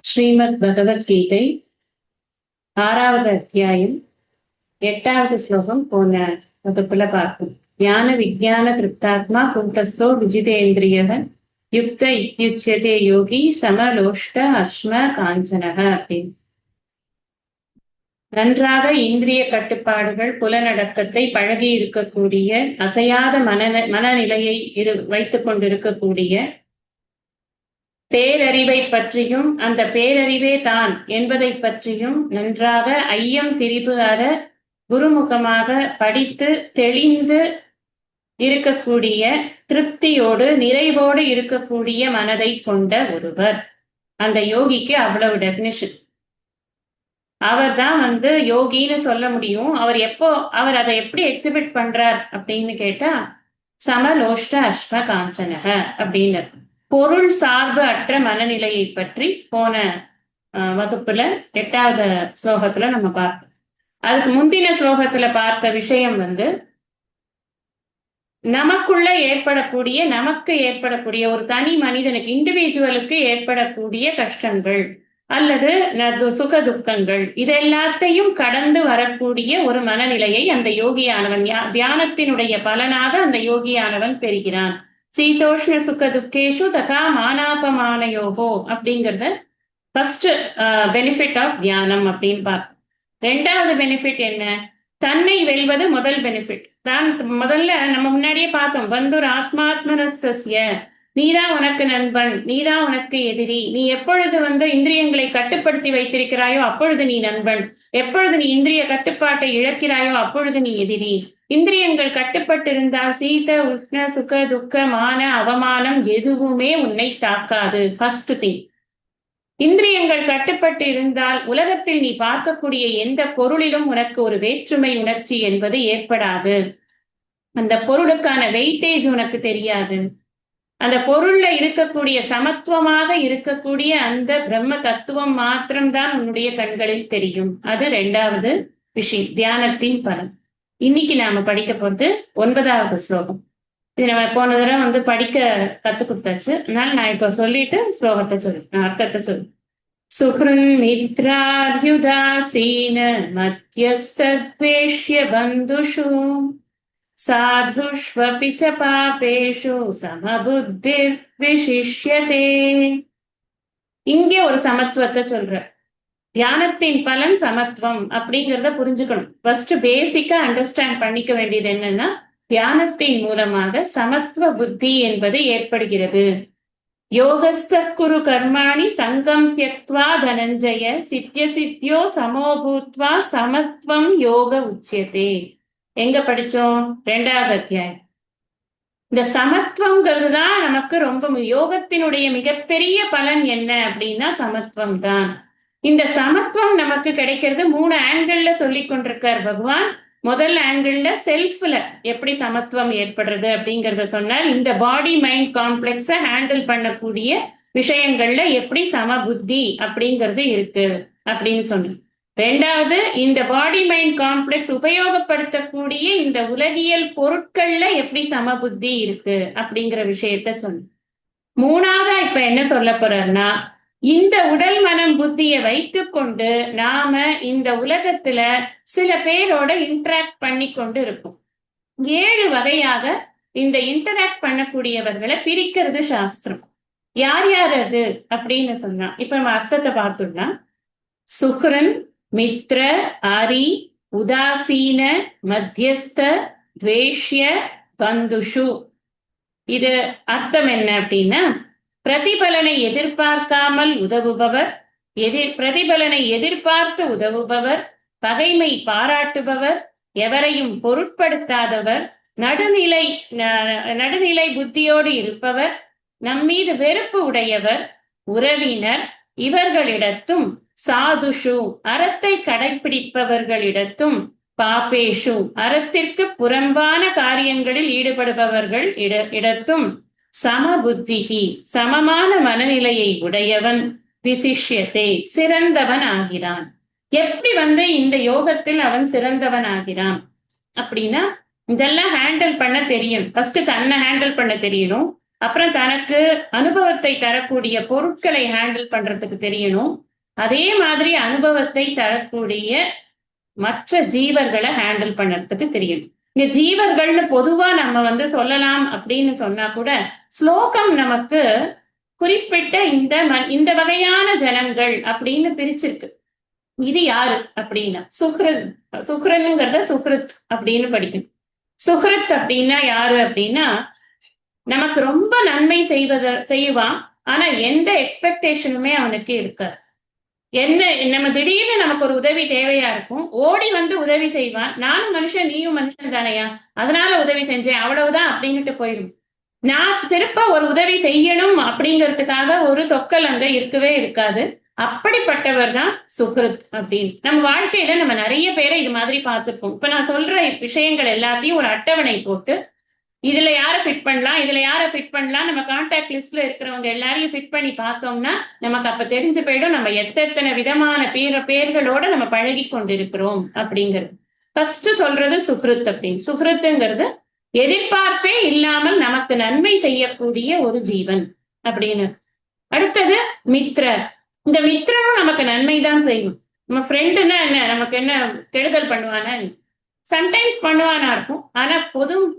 ஸ்ரீமத் பகவத்கீதை 6வது அத்தியாயம் 8வது ஸ்லோகம் போன வகுப்புல பார்ப்போம். ஞான விஞ்ஞான திருப்தாத்மா கூட்டஸ்தோ விஜிதேந்திரியக யுக்த இத்யுச்யதே யோகி சமலோஷ்ட அஸ்ம காஞ்சனக அப்படின்னு. நன்றாக இந்திரிய கட்டுப்பாடுகள் புலனடக்கத்தை பழகி இருக்கக்கூடிய, அசையாத மனநிலையை வைத்துக் கொண்டிருக்கக்கூடிய, பேரறிவை பற்றியும் அந்த பேரறிவே தான் என்பதை பற்றியும் நன்றாக ஐயம் திரிபு அற குருமுகமாக படித்து தெளிந்து இருக்கக்கூடிய, திருப்தியோடு நிறைவோடு இருக்கக்கூடிய மனதை கொண்ட ஒருவர். அந்த யோகிக்கு அவ்வளவு டெபினிஷன். அவர் தான் யோகின்னு சொல்ல முடியும். அவர் அதை எப்படி எக்ஸிபிட் பண்றார் அப்படின்னு கேட்டா, சமலோஷ்ட அஸ்ம காஞ்சனக அப்படின்னு பொருள் சார்பு அற்ற மனநிலையை பற்றி போன வகுப்புல 8வது ஸ்லோகத்துல நம்ம பார்த்தோம். அதுக்கு முந்தின ஸ்லோகத்துல பார்த்த விஷயம் நமக்கு ஏற்படக்கூடிய ஒரு தனி மனிதனுக்கு, இண்டிவிஜுவலுக்கு ஏற்படக்கூடிய கஷ்டங்கள் அல்லது சுக துக்கங்கள், இதெல்லாத்தையும் கடந்து வரக்கூடிய ஒரு மனநிலையை அந்த யோகியானவன், தியானத்தினுடைய பலனாக அந்த யோகியானவன் பெறுகிறான். சீதோஷ்ண சுக துக்கேஷு ததா மானாபமானயோகோ அப்படிங்கறத ஃபர்ஸ்ட் பெனிஃபிட் ஆஃப் தியானம் அப்படின்னு பார்த்தோம். 2வது பெனிஃபிட் என்ன? தன்னை வெல்வது முதல் பெனிஃபிட் தான். முதல்ல நம்ம முன்னாடியே பார்த்தோம், பந்துர் ஆத்மாத்மனஸ்தஸ்ய, நீதான் உனக்கு நண்பன், நீதான் உனக்கு எதிரி. நீ எப்பொழுது இந்திரியங்களை கட்டுப்படுத்தி வைத்திருக்கிறாயோ அப்பொழுது நீ நண்பன், எப்பொழுது நீ இந்திரிய கட்டுப்பாட்டை இழக்கிறாயோ அப்பொழுது நீ எதிரி. இந்திரியங்கள் கட்டுப்பட்டிருந்தால் சீத உஷ்ண சுக துக்க மான அவமானம் எதுவுமே உன்னை தாக்காது. First thing. இந்திரியங்கள் கட்டுப்பட்டு இருந்தால் உலகத்தில் நீ பார்க்கக்கூடிய எந்த பொருளிலும் உனக்கு ஒரு வேற்றுமை உணர்ச்சி என்பது ஏற்படாது. அந்த பொருளுக்கான வெயிட்டேஜ் உனக்கு தெரியாது. அந்த பொருள்ல இருக்கக்கூடிய சமத்துவமாக இருக்கக்கூடிய அந்த பிரம்ம தத்துவம் மாத்திரம்தான் உன்னுடைய கண்களில் தெரியும். அது 2வது விஷயம், தியானத்தின் பலன். இன்னைக்கு நாம படிக்க போறது 9வது ஸ்லோகம். இது நம்ம போன தடவை படிக்க கத்து கொடுத்தாச்சு. அதனால நான் இப்ப சொல்லிட்டு ஸ்லோகத்தை அர்த்தத்தை சொல்லு. சுஹ்ருன் மித்ரார்யுதாசீன மத்யஸ்தத்வேஷ்ய பந்துஷு சாதுஷ்வபி ச பாபேஷு சமபுத்திர் விசிஷ்யதே. இங்கே ஒரு சமத்துவத்தை சொல்ற. தியானத்தின் பலன் சமத்துவம் அப்படிங்கிறத புரிஞ்சுக்கணும். ஃபர்ஸ்ட் பேசிக்கா அண்டர்ஸ்டாண்ட் பண்ணிக்க வேண்டியது என்னன்னா, தியானத்தின் மூலமாக சமத்துவ புத்தி என்பது ஏற்படுகிறது. யோகஸ்த குரு கர்மாணி சங்கம் தியக்த்வா தனஞ்சய சித்ய சித்யோ சமோபூத்வா சமத்துவம் யோக உச்சியதே. எங்க படிச்சோம்? 2வது அத்தியாயம். இந்த சமத்துவங்கிறது தான் நமக்கு ரொம்ப, யோகத்தினுடைய மிகப்பெரிய பலன் என்ன அப்படின்னா சமத்துவம் தான். இந்த சமத்துவம் நமக்கு கிடைக்கிறது 3 ஆங்கிள் சொல்லி கொண்டிருக்கார் பகவான். முதல் ஆங்கிள் செல்ஃப்ல எப்படி சமத்துவம் ஏற்படுறது அப்படிங்கறத சொன்னார். இந்த பாடி மைண்ட் காம்ப்ளெக்ஸ ஹேண்டில் பண்ணக்கூடிய விஷயங்கள்ல எப்படி சம புத்தி அப்படிங்கிறது இருக்கு அப்படின்னு சொன்னார். 2வது, இந்த பாடி மைண்ட் காம்ப்ளெக்ஸ் உபயோகப்படுத்தக்கூடிய இந்த உலகியல் பொருட்கள்ல எப்படி சம புத்தி இருக்கு அப்படிங்கிற விஷயத்த சொன்னார். 3வது இப்ப என்ன சொல்ல போறாருன்னா, இந்த உடல் மனம் புத்தியை வைத்துக்கொண்டு நாம இந்த உலகத்துல சில பேரோட இன்டராக்ட் பண்ணி கொண்டு இருப்போம். 7 வகையாக இந்த இன்டராக்ட் பண்ணக்கூடியவர்களை பிரிக்கிறது சாஸ்திரம். யார் யார் அது அப்படின்னு சொன்னா, இப்ப நம்ம அர்த்தத்தை பார்த்தோம்னா, சுஹ்ரன், மித்ர, அரி, உதாசீன, மத்தியஸ்த, துவேஷ்ய, பந்துஷு. இது அர்த்தம் என்ன அப்படின்னா, பிரதிபலனை எதிர்பார்க்காமல் உதவுபவர், பிரதிபலனை எதிர்பார்த்து உதவுபவர், பகைமை பாராட்டுபவர், எவரையும் பொருட்படுத்தாதவர், நடுநிலை புத்தியோடு இருப்பவர், நம்மீது வெறுப்பு உடையவர், உறவினர், இவர்களிடத்தும் சாதுஷு அறத்தை கடைபிடிப்பவர்களிடத்தும், பாபேஷு அறத்திற்கு புறம்பான காரியங்களில் ஈடுபடுபவர்கள் இடத்தும், சமபுத்திகி சமமான மனநிலையை உடையவன், விசிஷ்யத்தே சிறந்தவன் ஆகிறான். எப்படி இந்த யோகத்தில் அவன் சிறந்தவன் ஆகிறான் அப்படின்னா, இதெல்லாம் ஹேண்டில் பண்ண தெரியும். ஃபர்ஸ்ட் தன்னை ஹேண்டில் பண்ண தெரியணும். அப்புறம் தனக்கு அனுபவத்தை தரக்கூடிய பொருட்களை ஹேண்டில் பண்றதுக்கு தெரியணும். அதே மாதிரி அனுபவத்தை தரக்கூடிய மற்ற ஜீவர்களை ஹேண்டில் பண்றதுக்கு தெரியணும். இங்க ஜீவர்கள்னு பொதுவா நம்ம சொல்லலாம் அப்படின்னு சொன்னா கூட ஸ்லோகம் நமக்கு குறிப்பிட்ட இந்த வகையான ஜனங்கள் அப்படின்னு பிரிச்சிருக்கு. இது யாரு அப்படின்னா சுக்ரனுங்கிறத சுக்ருத் அப்படின்னு படிக்கணும். சுக்ருத் அப்படின்னா யாரு அப்படின்னா நமக்கு ரொம்ப நன்மை செய்வான். ஆனா எந்த எக்ஸ்பெக்டேஷனுமே அவனுக்கு இருக்காது. என்ன நம்ம திடீர்னு நமக்கு ஒரு உதவி தேவையா இருக்கும், ஓடி வந்து உதவி செய்வான். நானும் மனுஷன் நீயும் மனுஷன் தானையா, அதனால உதவி செஞ்சேன் அவ்வளவுதான் அப்படின்னுட்டு போயிடும். நான் திருப்ப ஒரு உதவி செய்யணும் அப்படிங்கிறதுக்காக ஒரு தொக்கல் அங்க இருக்கவே இருக்காது. அப்படிப்பட்டவர் தான் சுக்ருத் அப்படின்னு. நம்ம வாழ்க்கையில நம்ம நிறைய பேரை இது மாதிரி பார்த்துருப்போம். இப்ப நான் சொல்ற விஷயங்கள் எல்லாத்தையும் ஒரு அட்டவணை போட்டு இதுல யாரை ஃபிட் பண்ணலாம், இதுல யாரை ஃபிட் பண்ணலாம், நம்ம கான்டாக்ட் லிஸ்ட்ல இருக்கிறவங்க எல்லாரையும் ஃபிட் பண்ணி பார்த்தோம்னா நமக்கு அப்ப தெரிஞ்சு போயிடும் நம்ம எத்தனை விதமான பேர்களோட நம்ம பழகி கொண்டிருக்கிறோம் அப்படிங்கிறது. ஃபர்ஸ்ட் சொல்றது சுக்ருத் அப்படின்னு. சுக்ருத்துங்கிறது எதிர்பார்ப்பே இல்லாமல் நமக்கு நன்மை செய்யக்கூடிய ஒரு ஜீவன் அப்படின்னு. அடுத்தது மித்ரர். இந்த மித்ரனும் நமக்கு நன்மை தான் செய்யும். நம்ம ஃப்ரெண்டுன்னா என்ன, நமக்கு என்ன கெடுதல் பண்ணுவானா, சம்டைம்ஸ் பண்ணுவானா இருக்கும். ஆனா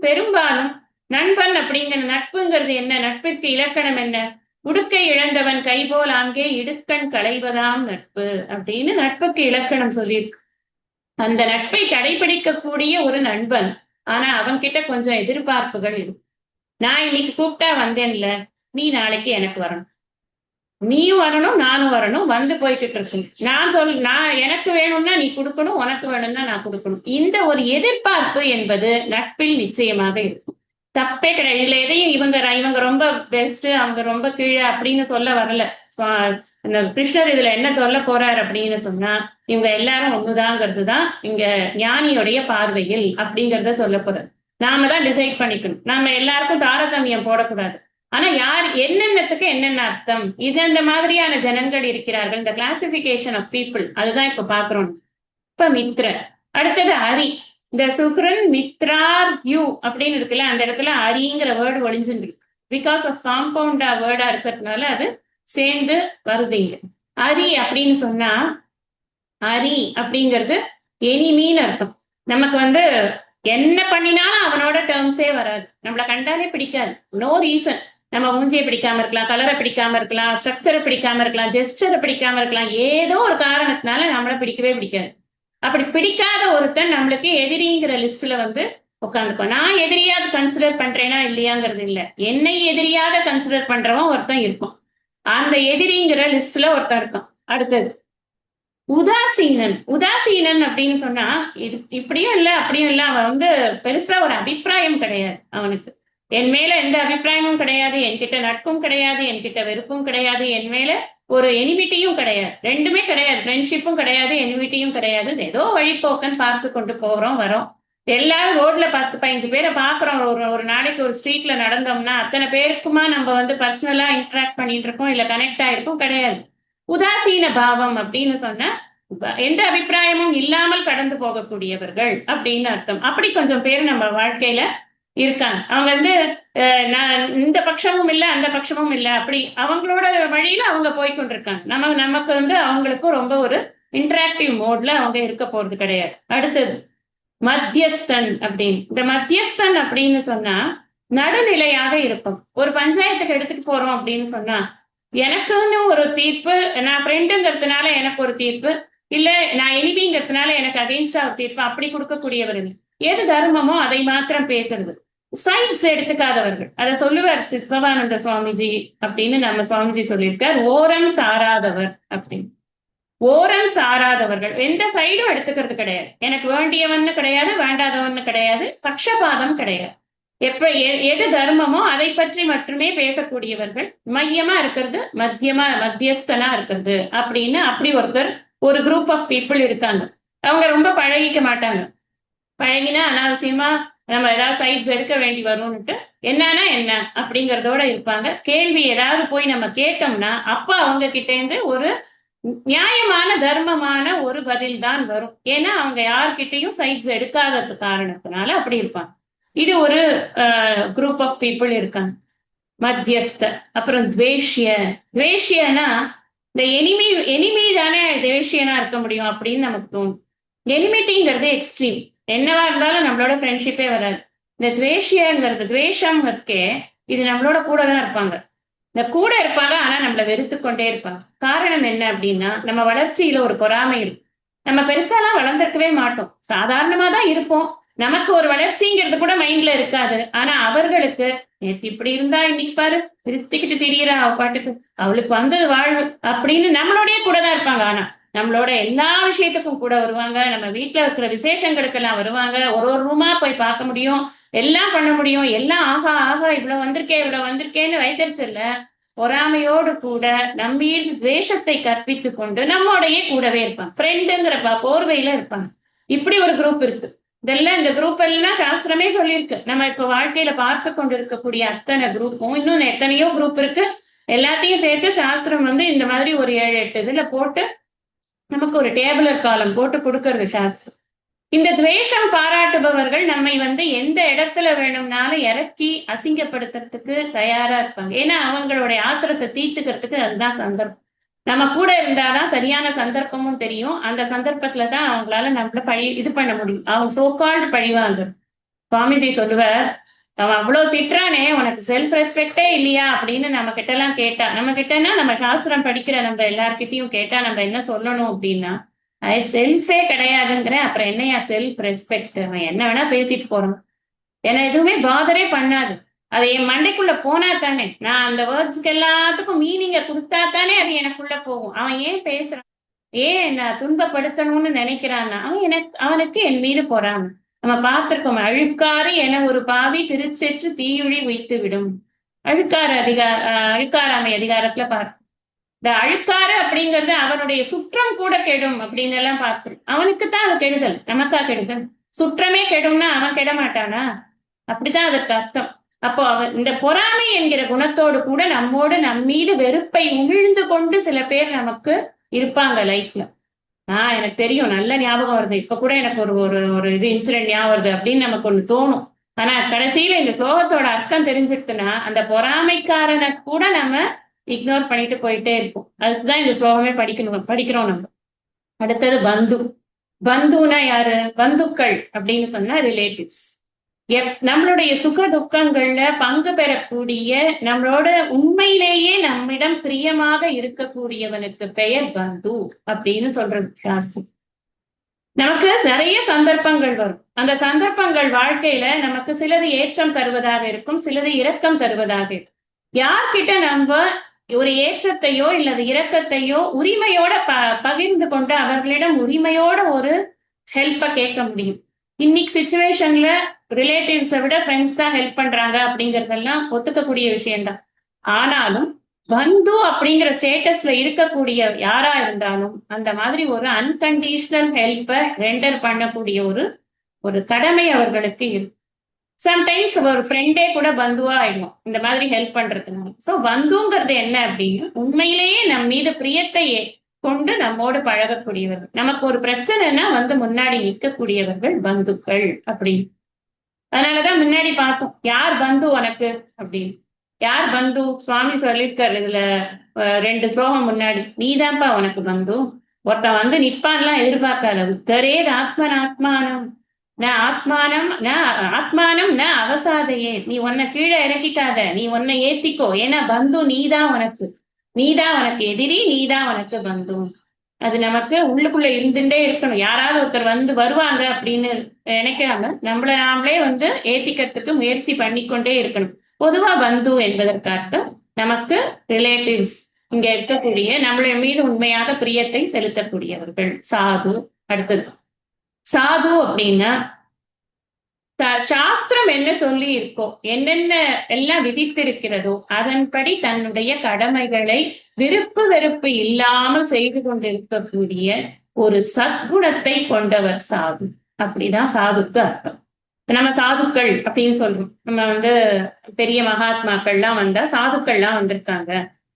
பெரும்பாலும் நண்பன் அப்படிங்கிற நட்புங்கிறது என்ன, நட்பிற்கு இலக்கணம் என்ன, உடுக்கை இழந்தவன் கைபோல் அங்கே இடுக்கண் களைவதாம் நட்பு அப்படின்னு நட்புக்கு இலக்கணம் சொல்லியிருக்கு. அந்த நட்பை கடைபிடிக்கக்கூடிய ஒரு நண்பன். ஆனா அவன் கிட்ட கொஞ்சம் எதிர்பார்ப்புகள் இருக்கும். நான் இன்னைக்கு கூப்பிட்டா வந்தேன்ல, நீ நாளைக்கு எனக்கு வரணும், நீயும் வரணும் நானும் வரணும், வந்து போய்கிட்டு இருக்கும். நான் எனக்கு வேணும்னா நீ கொடுக்கணும், உனக்கு வேணும்னா நான் கொடுக்கணும். இந்த ஒரு எதிர்பார்ப்பு என்பது நட்பில் நிச்சயமாக இருக்கும். தப்பே கிடையாது. இதுல எதையும் இவங்க ரொம்ப பெஸ்ட், அவங்க ரொம்ப கீழே அப்படின்னு சொல்ல வரல. கிருஷ்ணர் இதுல என்ன சொல்ல போறார் அப்படின்னு சொன்னா, இவங்க எல்லாரும் ஒண்ணுதாங்கிறது தான் இங்க ஞானியுடைய பார்வையில் அப்படிங்கறத சொல்ல போறாரு. நாம தான் டிசைட் பண்ணிக்கணும். நாம எல்லாருக்கும் தாரதமியம் போடக்கூடாது. ஆனா யார் என்னென்னத்துக்கு என்னென்ன அர்த்தம், இந்த மாதிரியான ஜனங்கள் இருக்கிறார்கள், இந்த கிளாசிபிகேஷன் ஆஃப் பீப்புள், அதுதான் இப்ப பாக்குறோம். இப்ப மித்ர, அடுத்தது அரி. இந்த சுக்ரன் மித்ரார் யூ அப்படின்னு இருக்குல்ல, அந்த இடத்துல அரிங்கிற வேர்டு ஒளிஞ்சுட்டு இருக்கு. பிகாஸ் ஆஃப் காம்பவுண்டா வேர்டா இருக்கிறதுனால அது சேர்ந்து வருதுங்க. அரி அப்படின்னு சொன்னா, அரி அப்படிங்கிறது எனிமின்னு அர்த்தம். நமக்கு என்ன பண்ணினாலும் அவனோட டேர்ம்ஸே வராது, நம்மளை கண்டாலே பிடிக்காது. No reason. நம்ம மூஞ்சியை பிடிக்காம இருக்கலாம், கலரை பிடிக்காம இருக்கலாம், ஸ்ட்ரக்சரை பிடிக்காம இருக்கலாம், ஜெஸ்டரை பிடிக்காம இருக்கலாம், ஏதோ ஒரு காரணத்தினால நம்மளை பிடிக்கவே பிடிக்காது. அப்படி பிடிக்காத ஒருத்தன் நம்மளுக்கு எதிரிங்கிற லிஸ்ட்ல உட்காந்துக்கோ. நான் எதிரியாவது கன்சிடர் பண்றேனா இல்லையாங்கிறது இல்ல, என்னை எதிரியாக கன்சிடர் பண்றவன் ஒருத்தன் இருக்கும். அந்த எதிரிங்கிற லிஸ்ட்ல ஒருத்தன் இருக்கான். அடுத்தது உதாசீனன். உதாசீனன் அப்படின்னு சொன்னா இது இப்படியும் இல்ல அப்படியும் இல்ல, அவன் பெருசா ஒரு அபிப்பிராயம் கிடையாது அவனுக்கு. என் மேல எந்த அபிப்பிராயமும் கிடையாது, என்கிட்ட நட்பும் கிடையாது, என்கிட்ட வெறுப்பும் கிடையாது, என் மேல ஒரு எனிமிட்டியும் கிடையாது, ரெண்டுமே கிடையாது. ஃப்ரெண்ட்ஷிப்பும் கிடையாது, எனிமிட்டியும் கிடையாது. ஏதோ வழிபோக்கன் பார்த்து கொண்டு போறோம் வரோம். எல்லாரும் ரோட்ல 10-15 பேரை பாக்குறோம். ஒரு நாளைக்கு ஒரு ஸ்ட்ரீட்ல நடந்தோம்னா அத்தனை பேருக்குமா நம்ம பர்சனலா இன்டராக்ட் பண்ணிட்டு இருக்கோம், இல்ல கனெக்ட் ஆயிருக்கோம்? கிடையாது. உதாசீன பாவம் அப்படின்னு சொன்னா எந்த அபிப்பிராயமும் இல்லாமல் கடந்து போகக்கூடியவர்கள் அப்படின்னு அர்த்தம். அப்படி கொஞ்சம் பேர் நம்ம வாழ்க்கையில இருக்காங்க. அவங்க நான் இந்த பட்சமும் இல்லை அந்த பட்சமும் இல்லை, அப்படி அவங்களோட வழியில அவங்க போய்கொண்டிருக்காங்க. நமக்கு அவங்களுக்கும் ரொம்ப ஒரு இன்டராக்டிவ் மோட்ல அவங்க இருக்க போறது கிடையாது. அடுத்தது மத்தியஸ்தன் அப்படின்னு. இந்த மத்தியஸ்தன் அப்படின்னு சொன்னா நடுநிலையாக இருக்கும். ஒரு பஞ்சாயத்துக்கு எடுத்துட்டு போறோம் அப்படின்னு சொன்னா, எனக்குன்னு ஒரு தீர்ப்பு, நான் ஃப்ரெண்டுங்கிறதுனால எனக்கு ஒரு தீர்ப்பு, இல்ல நான் எனிமிங்கிறதுனால எனக்கு அகெயின்ஸ்டா ஒரு தீர்ப்பு, அப்படி கொடுக்கக்கூடியவர். எது தர்மமோ அதை மாத்திரம் பேசுறது, சைட்ஸ் எடுத்துக்காதவர்கள். அதை சொல்லுவார் சித்பவானந்த சுவாமிஜி அப்படின்னு நம்ம சுவாமிஜி சொல்லியிருக்கார், ஓரம் சாராதவர் அப்படின்னு. ஓரம் சாராதவர்கள் எந்த சைடும் எடுத்துக்கிறது கிடையாது. எனக்கு வேண்டியவன்னு கிடையாது, வேண்டாதவன்னு கிடையாது, பட்சபாதம் கிடையாது. எது தர்மமோ அதை பற்றி மட்டுமே பேசக்கூடியவர்கள், மையமா இருக்கிறது, மத்தியஸ்தனா இருக்கிறது அப்படின்னு. அப்படி ஒரு குரூப் ஆஃப் பீப்புள் இருக்காங்க. அவங்க ரொம்ப பழகிக்க மாட்டாங்க. பழகினா அனாவசியமா நம்ம ஏதாவது சைட்ஸ் எடுக்க வேண்டி வரும்னுட்டு என்னன்னா என்ன அப்படிங்கறதோட இருப்பாங்க. கேள்வி ஏதாவது போய் நம்ம கேட்டோம்னா அப்ப அவங்க கிட்ட இருந்து ஒரு நியாயமான தர்மமான ஒரு பதில் தான் வரும். ஏன்னா அவங்க யார்கிட்டையும் சைட்ஸ் எடுக்காதது காரணத்தினால அப்படி இருப்பாங்க. இது ஒரு குரூப் ஆஃப் பீப்புள் இருக்காங்க. மத்தியஸ்த, அப்புறம் துவேஷ்ய. துவேஷ்யனா இந்த எனிமி தானே துவேஷ்யனா இருக்க முடியும் அப்படின்னு நமக்கு தோணும். எனிமிட்டிங்கிறது எக்ஸ்ட்ரீம். என்னவா இருந்தாலும் நம்மளோட ஃப்ரெண்ட்ஷிப்பே வராது. இந்த துவேஷ்யங்கிறது, துவேஷம் இருக்கே, இது நம்மளோட கூட தான் இருப்பாங்க. இந்த கூட இருப்பாங்க, ஆனா நம்மள வெறுத்து கொண்டே இருப்பாங்க. காரணம் என்ன அப்படின்னா, நம்ம வளர்ச்சியில ஒரு பொறாமை இருக்கு. நம்ம பெருசாலாம் வளர்ந்திருக்கவே மாட்டோம், சாதாரணமா தான் இருப்போம். நமக்கு ஒரு வளர்ச்சிங்கிறது கூட மைண்ட்ல இருக்காது. ஆனா அவர்களுக்கு நேத்து இப்படி இருந்தா இன்னைக்கு பாரு திருத்திக்கிட்டு திடீரா அவ பாட்டுக்கு, அவளுக்கு வந்தது வாழ்வு அப்படின்னு நம்மளோடய கூட தான் இருப்பாங்க. ஆனா நம்மளோட எல்லா விஷயத்துக்கும் கூட வருவாங்க. நம்ம வீட்டுல இருக்கிற விசேஷங்களுக்கு எல்லாம் வருவாங்க. ஒரு ஒரு ரூமா போய் பார்க்க முடியும், எல்லாம் பண்ண முடியும். எல்லாம் ஆகா ஆகா இவ்வளவு வந்திருக்கே இவ்வளவு வந்திருக்கேன்னு வைத்தறிச்சல்ல பொறாமையோடு கூட நம்மீது துவேஷத்தை கற்பித்து கொண்டு நம்மோடையே கூடவே இருப்பாங்க. ஃப்ரெண்டுங்கிற போர்வையில இருப்பாங்க. இப்படி ஒரு குரூப் இருக்கு. இதெல்லாம் இந்த குரூப் எல்லாம் சாஸ்திரமே சொல்லியிருக்கு. நம்ம இப்ப வாழ்க்கையில பார்த்து கொண்டு இருக்கக்கூடிய அத்தனை குரூப்பும் இன்னும் எத்தனையோ குரூப் இருக்கு. எல்லாத்தையும் சேர்த்து சாஸ்திரம் இந்த மாதிரி ஒரு 7-8 இதுல போட்டு நமக்கு ஒரு டேபிளர் காலம் போட்டு கொடுக்கறது சாஸ்திரம். இந்த துவேஷம் பாராட்டுபவர்கள் நம்மை எந்த இடத்துல வேணும்னாலும் இறக்கி அசிங்கப்படுத்துறதுக்கு தயாரா இருப்பாங்க. ஏன்னா அவங்களுடைய ஆத்திரத்தை தீர்த்துக்கிறதுக்கு அதுதான் சந்தர்ப்பம். நம்ம கூட இருந்தாதான் சரியான சந்தர்ப்பமும் தெரியும். அந்த சந்தர்ப்பத்துல தான் அவங்களால நம்மள இது பண்ண முடியும். அவங்க சோகால்டு பழிவாங்க. சுவாமிஜி சொல்லுவார், அவன் அவ்வளவு திட்டுறானே, உனக்கு செல்ஃப் ரெஸ்பெக்டே இல்லையா அப்படின்னு நம்ம கிட்ட எல்லாம் கேட்டா, நம்ம கிட்டன்னா நம்ம சாஸ்திரம் படிக்கிற நம்ம எல்லார்கிட்டையும் கேட்டா நம்ம என்ன சொல்லணும் அப்படின்னா, அது செல்ஃபே கிடையாதுங்கிறேன், அப்புறம் என்னையா செல்ஃப் ரெஸ்பெக்ட்? அவன் என்ன வேணா பேசிட்டு போறான், என்ன எதுவுமே பாதரே பண்ணாது. அது என் மண்டைக்குள்ள போனா தானே, நான் அந்த வேர்ட்ஸ்க்கு எல்லாத்துக்கும் மீனிங்க கொடுத்தா தானே அது எனக்குள்ள போகும். அவன் ஏன் பேசுறான், ஏன் என்ன துன்பப்படுத்தணும்னு நினைக்கிறான்னா அவனுக்கு என் மீது போறான். நம்ம பார்த்திருக்கோம், அழுக்காறு என ஒரு பாவி திருச்செற்று தீயுழி வைத்து விடும். அழுக்காராமை அதிகாரத்துல பார்ப்போம். இந்த அழுக்காறு அப்படிங்கிறது அவனுடைய சுற்றம் கூட கெடும் அப்படின்னு எல்லாம் பார்க்கிறோம். அவனுக்குத்தான் அது கெடுதல், நமக்கா கெடுதல்? சுற்றமே கெடும்னா அவன் கெட மாட்டானா? அப்படித்தான் அதற்கு அர்த்தம். அப்போ அவன் இந்த பொறாமை என்கிற குணத்தோடு கூட நம்மோடு நம்மீது வெறுப்பை உமிழ்ந்து கொண்டு சில பேர் நமக்கு இருப்பாங்க லைஃப்ல. எனக்கு தெரியும், நல்ல ஞாபகம் வருது, இப்ப கூட எனக்கு ஒரு ஒரு ஒரு இது இன்சிடென்ட் ஞாபகம் வருது அப்படின்னு நமக்கு ஒண்ணு தோணும். ஆனா கடைசியில இந்த ஸ்லோகத்தோட அர்த்தம் தெரிஞ்சிருக்குன்னா அந்த பொறாமைக்காரனை கூட நம்ம இக்னோர் பண்ணிட்டு போயிட்டே இருப்போம். அதுக்குதான் இந்த ஸ்லோகமே படிக்கிறோம் நம்ம. அடுத்தது பந்து. பந்துனா யாரு? பந்துக்கள் அப்படின்னு சொன்னா ரிலேட்டிவ்ஸ். நம்மளுடைய சுக துக்கங்கள்ல பங்கு பெறக்கூடிய, நம்மளோட உண்மையிலேயே நம்மிடம் பிரியமாக இருக்கக்கூடியவனுக்கு பெயர் பந்து அப்படின்னு சொல்றது சாஸ்திரம். நமக்கு நிறைய சந்தர்ப்பங்கள் வரும். அந்த சந்தர்ப்பங்கள் வாழ்க்கையில நமக்கு சிலது ஏற்றம் தருவதாக இருக்கும், சிலது இரக்கம் தருவதாக இருக்கும். யார்கிட்ட நம்ம ஒரு ஏற்றத்தையோ இல்லது இரக்கத்தையோ உரிமையோட பகிர்ந்து கொண்டு அவர்களிடம் உரிமையோட ஒரு ஹெல்ப்ப கேட்க முடியும். இன்னைக்கு சிச்சுவேஷன்ல ரிலேட்டிவ்ஸை விட ஃப்ரெண்ட்ஸ் தான் ஹெல்ப் பண்றாங்க அப்படிங்கறதெல்லாம் ஒத்துக்கக்கூடிய விஷயம்தான். ஆனாலும் பந்து அப்படிங்கிற ஸ்டேட்டஸ்ல இருக்கக்கூடிய யாரா இருந்தாலும் அந்த மாதிரி ஒரு அன்கண்டிஷனல் ஹெல்ப்பை ரெண்டர் பண்ணக்கூடிய ஒரு கடமை அவர்களுக்கு இருக்கு. சம்டைம்ஸ் ஒரு ஃப்ரெண்டே கூட பந்துவா ஆயிடும் இந்த மாதிரி ஹெல்ப் பண்றதுனால. சோ பந்துங்கிறது என்ன அப்படின்னு, உண்மையிலேயே நம் மீது பிரியத்தை கொண்டு நம்மோடு பழகக்கூடியவர்கள், நமக்கு ஒரு பிரச்சனைனா முன்னாடி நிற்கக்கூடியவர்கள் பந்துக்கள் அப்படின்னு. அதனாலதான் முன்னாடி பார்த்தோம், யார் பந்து உனக்கு அப்படின்னு. யார் பந்து? சுவாமி சொல்லியிருக்காரு இதுல 2 ஸ்லோகம் முன்னாடி, நீதான்ப்பா உனக்கு பந்து. ஒருத்தன் நிப்பான்லாம் எதிர்பார்க்காத. உத்தரேத் ஆத்மனாத்மானம் ந ஆத்மானம் ந ஆத்மானம் ந அவசாதையே. நீ உன்னை கீழே இறக்கிட்டாத, நீ உன்னை ஏத்திக்கோ. ஏன்னா பந்து நீதான் உனக்கு, நீதான் உனக்கு எதிரி, நீதான் உனக்கு பந்து. அது நமக்கு உள்ளுக்குள்ள இருந்துட்டே இருக்கணும். யாராவது ஒருத்தர் வருவாங்க அப்படின்னு நினைக்காம நம்மள நாமளே ஏத்திக்கிறதுக்கு முயற்சி பண்ணிக்கொண்டே இருக்கணும். பொதுவா பந்து என்பதற்கு அர்த்தம் நமக்கு ரிலேட்டிவ்ஸ், இங்க இருக்கக்கூடிய நம்மள மீது உண்மையாக பிரியத்தை செலுத்தக்கூடியவர்கள். சாது. அடுத்தது சாது அப்படின்னா, சாஸ்திரம் என்ன சொல்லி இருக்கோ, என்னென்ன எல்லாம் விதித்திருக்கிறதோ அதன்படி தன்னுடைய கடமைகளை விருப்பு வெறுப்பு இல்லாமல் செய்து கொண்டிருக்கக்கூடிய ஒரு சத்குணத்தை கொண்டவர் சாது. அப்படிதான் சாதுக்கு அர்த்தம். நம்ம சாதுக்கள் அப்படின்னு சொல்றோம். நம்ம பெரிய மகாத்மாக்கள்லாம் வந்தா சாதுக்கள்லாம் வந்திருக்காங்க.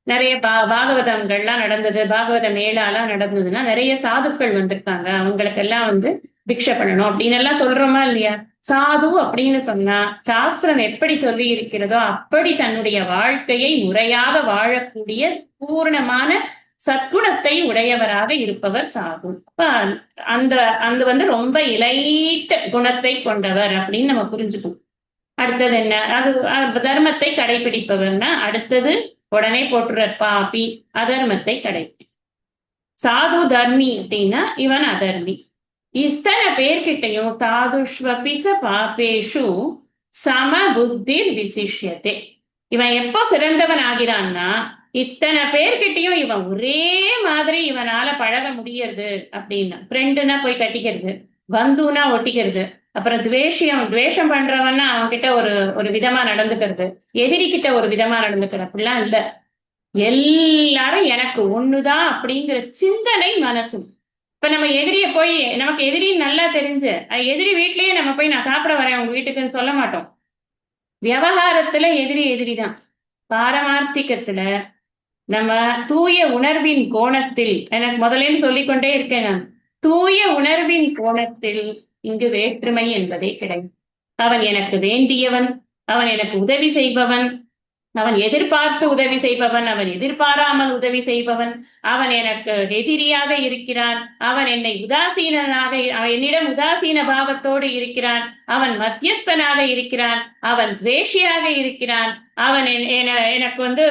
நிறைய பாகவதங்கள்லாம் நடந்தது, பாகவத மேளாலாம் நடந்ததுன்னா நிறைய சாதுக்கள் வந்திருக்காங்க. அவங்களுக்கெல்லாம் பிக்ஷை பண்ணணும் அப்படின்னு எல்லாம் சொல்றோமா இல்லையா? சாது அப்படின்னு சொன்னா சாஸ்திரம் எப்படி சொல்லி இருக்கிறதோ அப்படி தன்னுடைய வாழ்க்கையை முறையாக வாழக்கூடிய பூர்ணமான சத்குணத்தை உடையவராக இருப்பவர் சாது. அந்த அந்த வந்து ரொம்ப இலைட்ட குணத்தை கொண்டவர் அப்படின்னு நம்ம புரிஞ்சுக்கணும். அடுத்தது என்ன? அது தர்மத்தை கடைபிடிப்பவர்னா அடுத்தது உடனே போட்டுற பாப்பி, அதர்மத்தை கடைபிடி. சாது தர்மி அப்படின்னா இவன் அதர்மி. இத்தனை பேர்கிட்டையும் சாதுஷ்வபிச்ச பாப்பேஷு சம புத்தி விசிஷ்யத்தே. இவன் எப்போ சிறந்தவன் ஆகிறான்னா இத்தனை பேர்கிட்டையும் இவன் ஒரே மாதிரி இவனால பழக முடியறது அப்படின்னா. ஃப்ரெண்டுனா போய் கட்டிக்கிறது, பந்துனா ஒட்டிக்கிறது, அப்புறம் துவேஷம் பண்றவன்னா அவன் கிட்ட ஒரு ஒரு விதமா நடந்துக்கிறது, எதிரி கிட்ட ஒரு விதமா நடந்துக்கிறது, அப்படிலாம் இல்ல. எல்லாரும் எனக்கு ஒண்ணுதான் அப்படிங்கிற சிந்தனை மனசும். இப்ப நம்ம எதிரிய போய் நமக்கு எதிரி நல்லா தெரிஞ்சு எதிரி வீட்லயே நம்ம போய் நான் சாப்பிட வரேன் உங்க வீட்டுக்குன்னு சொல்ல மாட்டோம். விவகாரத்துல எதிரி தான். பாரமார்த்திகத்துல நம்ம தூய உணர்வின் கோணத்தில், எனக்கு முதலேன்னு சொல்லிக்கொண்டே இருக்கேன் நான், தூய உணர்வின் கோணத்தில் இங்கு வேற்றுமை என்பதே கிடையாது. அவன் எனக்கு வேண்டியவன், அவன் எனக்கு உதவி செய்பவன், அவன் எதிர்பார்த்து உதவி செய்பவன், அவன் எதிர்பாராமல் உதவி செய்பவன், அவன் எனக்கு எதிரியாக இருக்கிறான், அவன் என்னை என்னிடம் உதாசீன பாவத்தோடு இருக்கிறான், அவன் மத்தியஸ்தனாக இருக்கிறான், அவன் துவேஷியாக இருக்கிறான், அவன் எனக்கு வந்து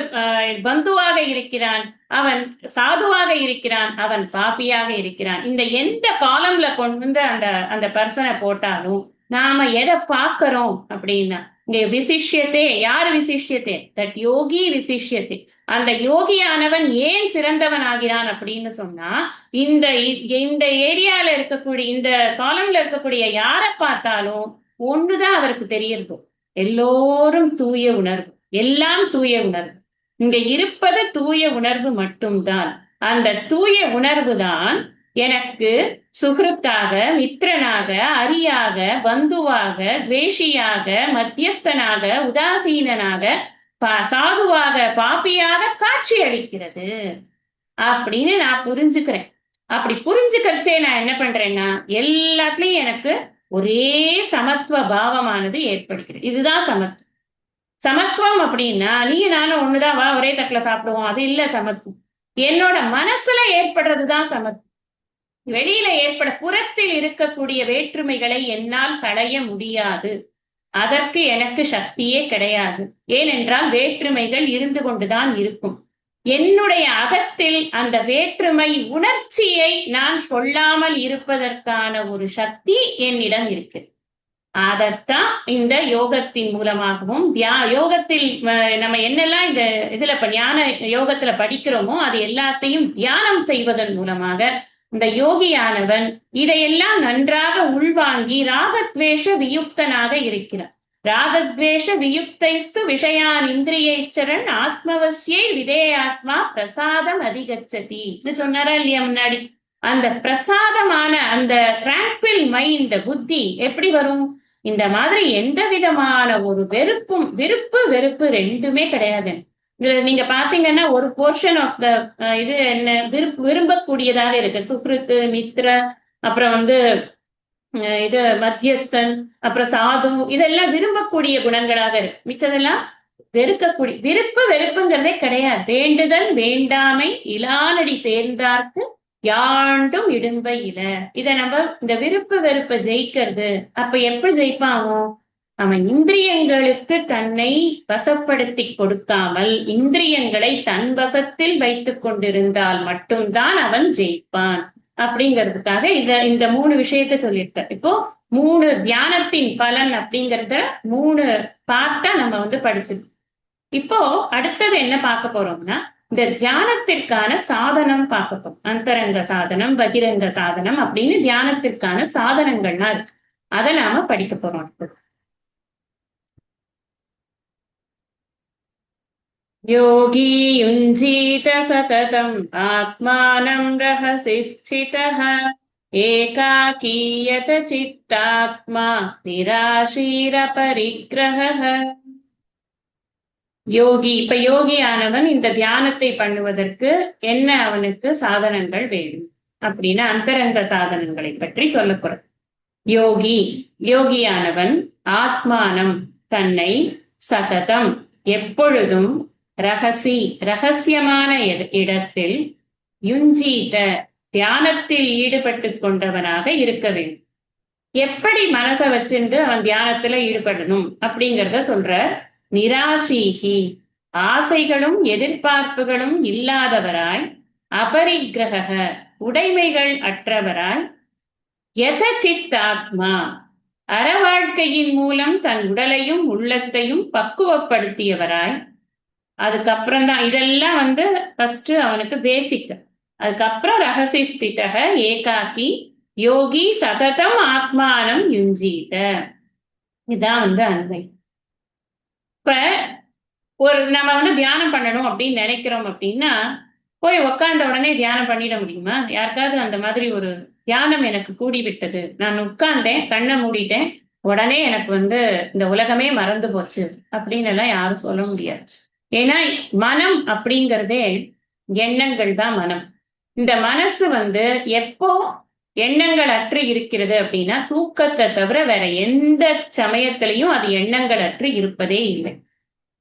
பந்துவாக இருக்கிறான், அவன் சாதுவாக இருக்கிறான், அவன் பாப்பியாக இருக்கிறான். இந்த எந்த காலம்ல கொண்டு வந்து அந்த அந்த பர்சனை போட்டாலும் நாம எதை பார்க்கிறோம் அப்படின்னா இங்க விசிஷ்யத்தே. யார் விசிஷ்யத்தே? தட் யோகி விசிஷ்யத்தே. அந்த யோகியானவன் ஏன் சிறந்தவன் ஆகிறான் அப்படின்னு சொன்னா இந்த இந்த ஏரியால இருக்கக்கூடிய இந்த காலம்ல இருக்கக்கூடிய யாரை பார்த்தாலும் ஒண்ணுதான் அவருக்கு தெரியறது, எல்லோரும் தூய உணர்வு, எல்லாம் தூய உணர்வு. இங்க இருப்பது தூய உணர்வு மட்டும்தான். அந்த தூய உணர்வு தான் எனக்கு சுகிருத்தாக, மித்திரனாக, அரியாக, பந்துவாக, துவேஷியாக, மத்தியஸ்தனாக, உதாசீனனாக, சாதுவாக, பாப்பியாக காட்சி அளிக்கிறது அப்படின்னு நான் புரிஞ்சுக்கிறேன். அப்படி புரிஞ்சுக்கிறச்சே நான் என்ன பண்றேன்னா எல்லாத்துலயும் எனக்கு ஒரே சமத்துவ பாவமானது ஏற்படுகிறது. இதுதான் சமத்துவம். சமத்துவம் அப்படின்னா நீ நானும் ஒண்ணுதான், வா ஒரே தட்டுல சாப்பிடுவோம், அது இல்ல சமத்துவம். என்னோட மனசுல ஏற்படுறதுதான் சமத்துவம். வெளியில புறத்தில் இருக்கக்கூடிய வேற்றுமைகளை என்னால் களைய முடியாது. அதற்கு எனக்கு சக்தியே கிடையாது. ஏனென்றால் வேற்றுமைகள் இருந்து கொண்டுதான் இருக்கும். என்னுடைய அகத்தில் அந்த வேற்றுமை உணர்ச்சியை நான் சொல்லாமல் இருப்பதற்கான ஒரு சக்தி என்னிடம் இருக்கு. அதத்தான் இந்த யோகத்தின் மூலமாகவும் யோகத்தில் நம்ம என்னெல்லாம் இந்த இதுல ஞான யோகத்துல படிக்கிறோமோ அது எல்லாத்தையும் தியானம் செய்வதன் மூலமாக இந்த யோகியானவன் இதையெல்லாம் நன்றாக உள்வாங்கி ராகத்வேஷ வியுக்தனாக இருக்கிறான். ராகத்வேஷ வியுக்தைஸ்து விஷயான் இந்திரியைச்சரன் ஆத்மவசியை விதேயாத்மா பிரசாதம் அதிகச்சதி சொன்னாரா இல்லையா முன்னாடி? அந்த பிரசாதமான அந்த டிராங்கிள் மைண்ட் புத்தி எப்படி வரும்? இந்த மாதிரி எந்த விதமான ஒரு வெறுப்பு ரெண்டுமே கிடையாது. இதுல நீங்க பாத்தீங்கன்னா ஒரு போர்ஷன் ஆஃப் த இது என்ன விரும்பக்கூடியதாக இருக்கு. சுக்ருத்து, மித்ர, அப்புறம் வந்து இது மத்தியஸ்தன், அப்புறம் சாது, இதெல்லாம் விரும்பக்கூடிய குணங்களாக இருக்கு. மிச்சதெல்லாம் வெறுக்கக்கூடிய வெறுப்புங்கிறதே கிடையாது. வேண்டுதல் வேண்டாமை இலானடி சேர்ந்தார்க்கு யாண்டும் இடும்பை இல. இத நம்ம இந்த வெறுப்பை ஜெயிக்கிறது. அப்ப எப்படி ஜெயிப்பாங்க? அவன் இந்திரியங்களுக்கு தன்னை வசப்படுத்தி கொடுக்காமல் இந்திரியங்களை தன் வசத்தில் வைத்துக் கொண்டிருந்தால் மட்டும்தான் அவன் ஜெயிப்பான் அப்படிங்கிறதுக்காக இந்த 3 விஷயத்த சொல்லியிருக்க. இப்போ 3 தியானத்தின் பலன் அப்படிங்கறத 3 பார்ட்டா நம்ம வந்து படிச்சிருக்கோம். இப்போ அடுத்தது என்ன பார்க்க போறோம்னா இந்த தியானத்திற்கான சாதனம் பார்க்க போறோம். அந்தரங்க சாதனம், பகிரங்க சாதனம் அப்படின்னு தியானத்திற்கான சாதனங்கள்லாம் இருக்கு. அதை நாம படிக்க போறோம். யோகி யுஞ்சீத சததம் ஆத்மானம் ரஹசி ஸ்திதஹ ஏகாகீயத சித்தாத்மா நிராசீர பரிக்ரஹ. யோகி, இப்ப யோகியானவன் இந்த தியானத்தை பண்ணுவதற்கு என்ன அவனுக்கு சாதனங்கள் வேணும் அப்படின்னு அந்தரங்க சாதனங்களை பற்றி சொல்ல போறது. யோகி யோகியானவன் ஆத்மானம் தன்னை சததம் எப்பொழுதும் ரகசி ரகசியமான இடத்தில் யுஞ்சீத தியானத்தில் ஈடுபட்டு கொண்டவனாக இருக்க வேண்டும். எப்படி மனசை வச்சுட்டு அவன் தியானத்துல ஈடுபடணும் அப்படிங்கிறத சொல்ற. நிராசீகி ஆசைகளும் எதிர்பார்ப்புகளும் இல்லாதவராய், அபரிக்கிரக உடைமைகள் அற்றவராய், யதசித்தாத்மா அறவாழ்க்கையின் மூலம் தன் உடலையும் உள்ளத்தையும் பக்குவப்படுத்தியவராய். அதுக்கப்புறம் தான் இதெல்லாம் ஃபர்ஸ்ட் அவனுக்கு பேசிக். அதுக்கப்புறம் ரகசி ஸ்திதக ஏகாக்கி யோகி சததம் ஆத்மானம் யுஞ்சீத. இதான் அன்மை. இப்ப நம்ம தியானம் பண்ணணும் அப்படின்னு நினைக்கிறோம் அப்படின்னா போய் உட்கார்ந்த உடனே தியானம் பண்ணிட முடியுமா? யாருக்காவது அந்த மாதிரி ஒரு தியானம் எனக்கு கூடி விட்டது, நான் உட்கார்ந்தேன், கண்ணை மூடிட்டேன், உடனே எனக்கு இந்த உலகமே மறந்து போச்சு அப்படின்னு எல்லாம் யாரும் சொல்ல முடியாது. ஏன்னா மனம் அப்படிங்கிறதே எண்ணங்கள் தான் மனம். இந்த மனசு எப்போ எண்ணங்கள் அற்று இருக்கிறது அப்படின்னா தூக்கத்தை தவிர வேற எந்த சமயத்திலையும் அது எண்ணங்கள் அற்று இருப்பதே இல்லை.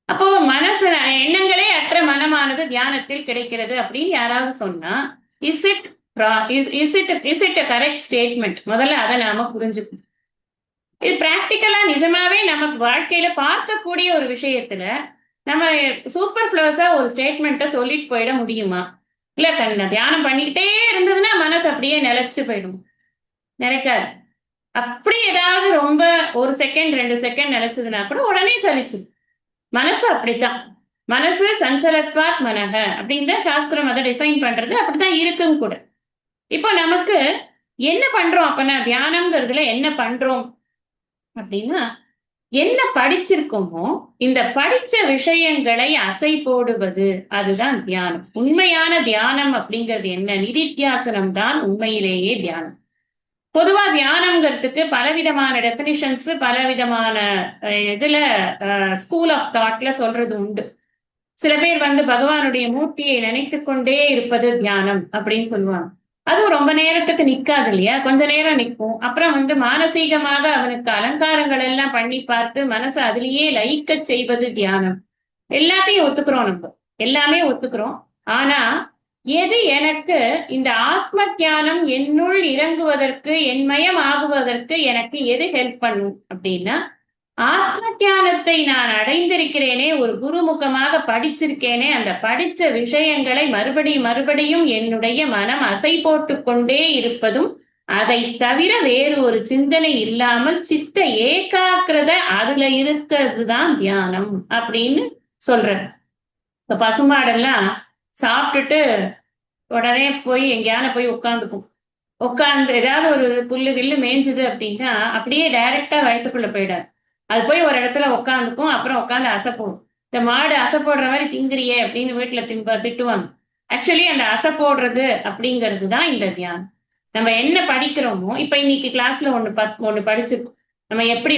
அப்போ மனசு எண்ணங்களே அற்ற மனமானது தியானத்தில் கிடைக்கிறது அப்படின்னு யாராவது சொன்னா இஸ் இட் கரெக்ட் ஸ்டேட்மெண்ட்? முதல்ல அதை நாம புரிஞ்சுக்கணும். இது பிராக்டிக்கலா நிஜமாவே நமக்கு வாழ்க்கையில பார்க்கக்கூடிய ஒரு விஷயத்துல நம்ம சூப்பர் ஃப்ளோஸா ஒரு ஸ்டேட்மெண்ட்டை சொல்லிட்டு போயிட முடியுமா? இல்ல தியானம் பண்ணிக்கிட்டே இருந்ததுன்னா மனசு அப்படியே நிலைச்சு போயிடும். நினைக்காது. அப்படி ஏதாவது ரொம்ப 1 செகண்ட் 2 செகண்ட் நிலைச்சதுன்னா கூட உடனே சலிச்சு. மனசு அப்படித்தான். மனசு சஞ்சலத்வாத் மனக அப்படின்னு தான் சாஸ்திரம் அதை டிஃபைன் பண்றது. அப்படித்தான் இருக்கும் கூட. இப்போ நமக்கு என்ன பண்றோம் அப்பனா தியானம்ங்கிறதுல என்ன பண்றோம் அப்படின்னா என்ன படிச்சிருக்கோமோ இந்த படிச்ச விஷயங்களை அசை போடுவது, அதுதான் தியானம். உண்மையான தியானம் அப்படிங்கிறது என்ன? நிதித்தியாசனம் தான் உண்மையிலேயே தியானம். பொதுவா தியானம்ங்கிறதுக்கு பலவிதமான டெபினிஷன்ஸ் பலவிதமான இதுல ஸ்கூல் ஆஃப் தாட்ல சொல்றது உண்டு. சில பேர் பகவானுடைய மூர்த்தியை நினைத்து கொண்டே இருப்பது தியானம் அப்படின்னு சொல்லுவாங்க. அதுவும் ரொம்ப நேரத்துக்கு நிக்காது இல்லையா? கொஞ்ச நேரம் நிற்கும். அப்புறம் மானசீகமாக அவனுக்கு அலங்காரங்கள் எல்லாம் பண்ணி பார்த்து மனசை அதுலயே லயிக்க செய்வது தியானம். எல்லாத்தையும் ஒத்துக்கிறோம், நம்ம எல்லாமே ஒத்துக்கிறோம். ஆனா எது எனக்கு இந்த ஆத்ம தியானம் என்னுள் இறங்குவதற்கு என்மயம் ஆகுவதற்கு எனக்கு எது ஹெல்ப் பண்ணும் அப்படின்னா ஆத்ம தியானத்தை நான் அடைந்திருக்கிறேனே, ஒரு குருமுகமாக படிச்சிருக்கேனே, அந்த படிச்ச விஷயங்களை மறுபடியும் என்னுடைய மனம் அசை போட்டு கொண்டே இருப்பதும், அதை தவிர வேறு ஒரு சிந்தனை இல்லாமல் சித்த ஏகாக்கிரத அதுல இருக்கிறது தான் தியானம் அப்படின்னு சொல்றேன். இப்ப பசுமாடெல்லாம் சாப்பிட்டுட்டு உடனே போய் எங்கேயான போய் உட்காந்துக்கும். உட்காந்து ஏதாவது ஒரு புல்லு கில்லு மேய்ஞ்சுது அப்படின்னா அப்படியே டைரக்டா வயிற்றுக்குள்ள போயிடாது. அது போய் ஒரு இடத்துல உட்காந்துக்கும். அப்புறம் உட்காந்து அசை போடும். இந்த மாடு அசை போடுற மாதிரி திங்குறியே அப்படின்னு வீட்டுல திட்டுவாங்க. ஆக்சுவலி அந்த அசை போடுறது அப்படிங்கிறது தான் இந்த தியானம். நம்ம என்ன படிக்கிறோமோ, இப்ப இன்னைக்கு கிளாஸ்ல ஒண்ணு படிச்சிருக்கோம். நம்ம எப்படி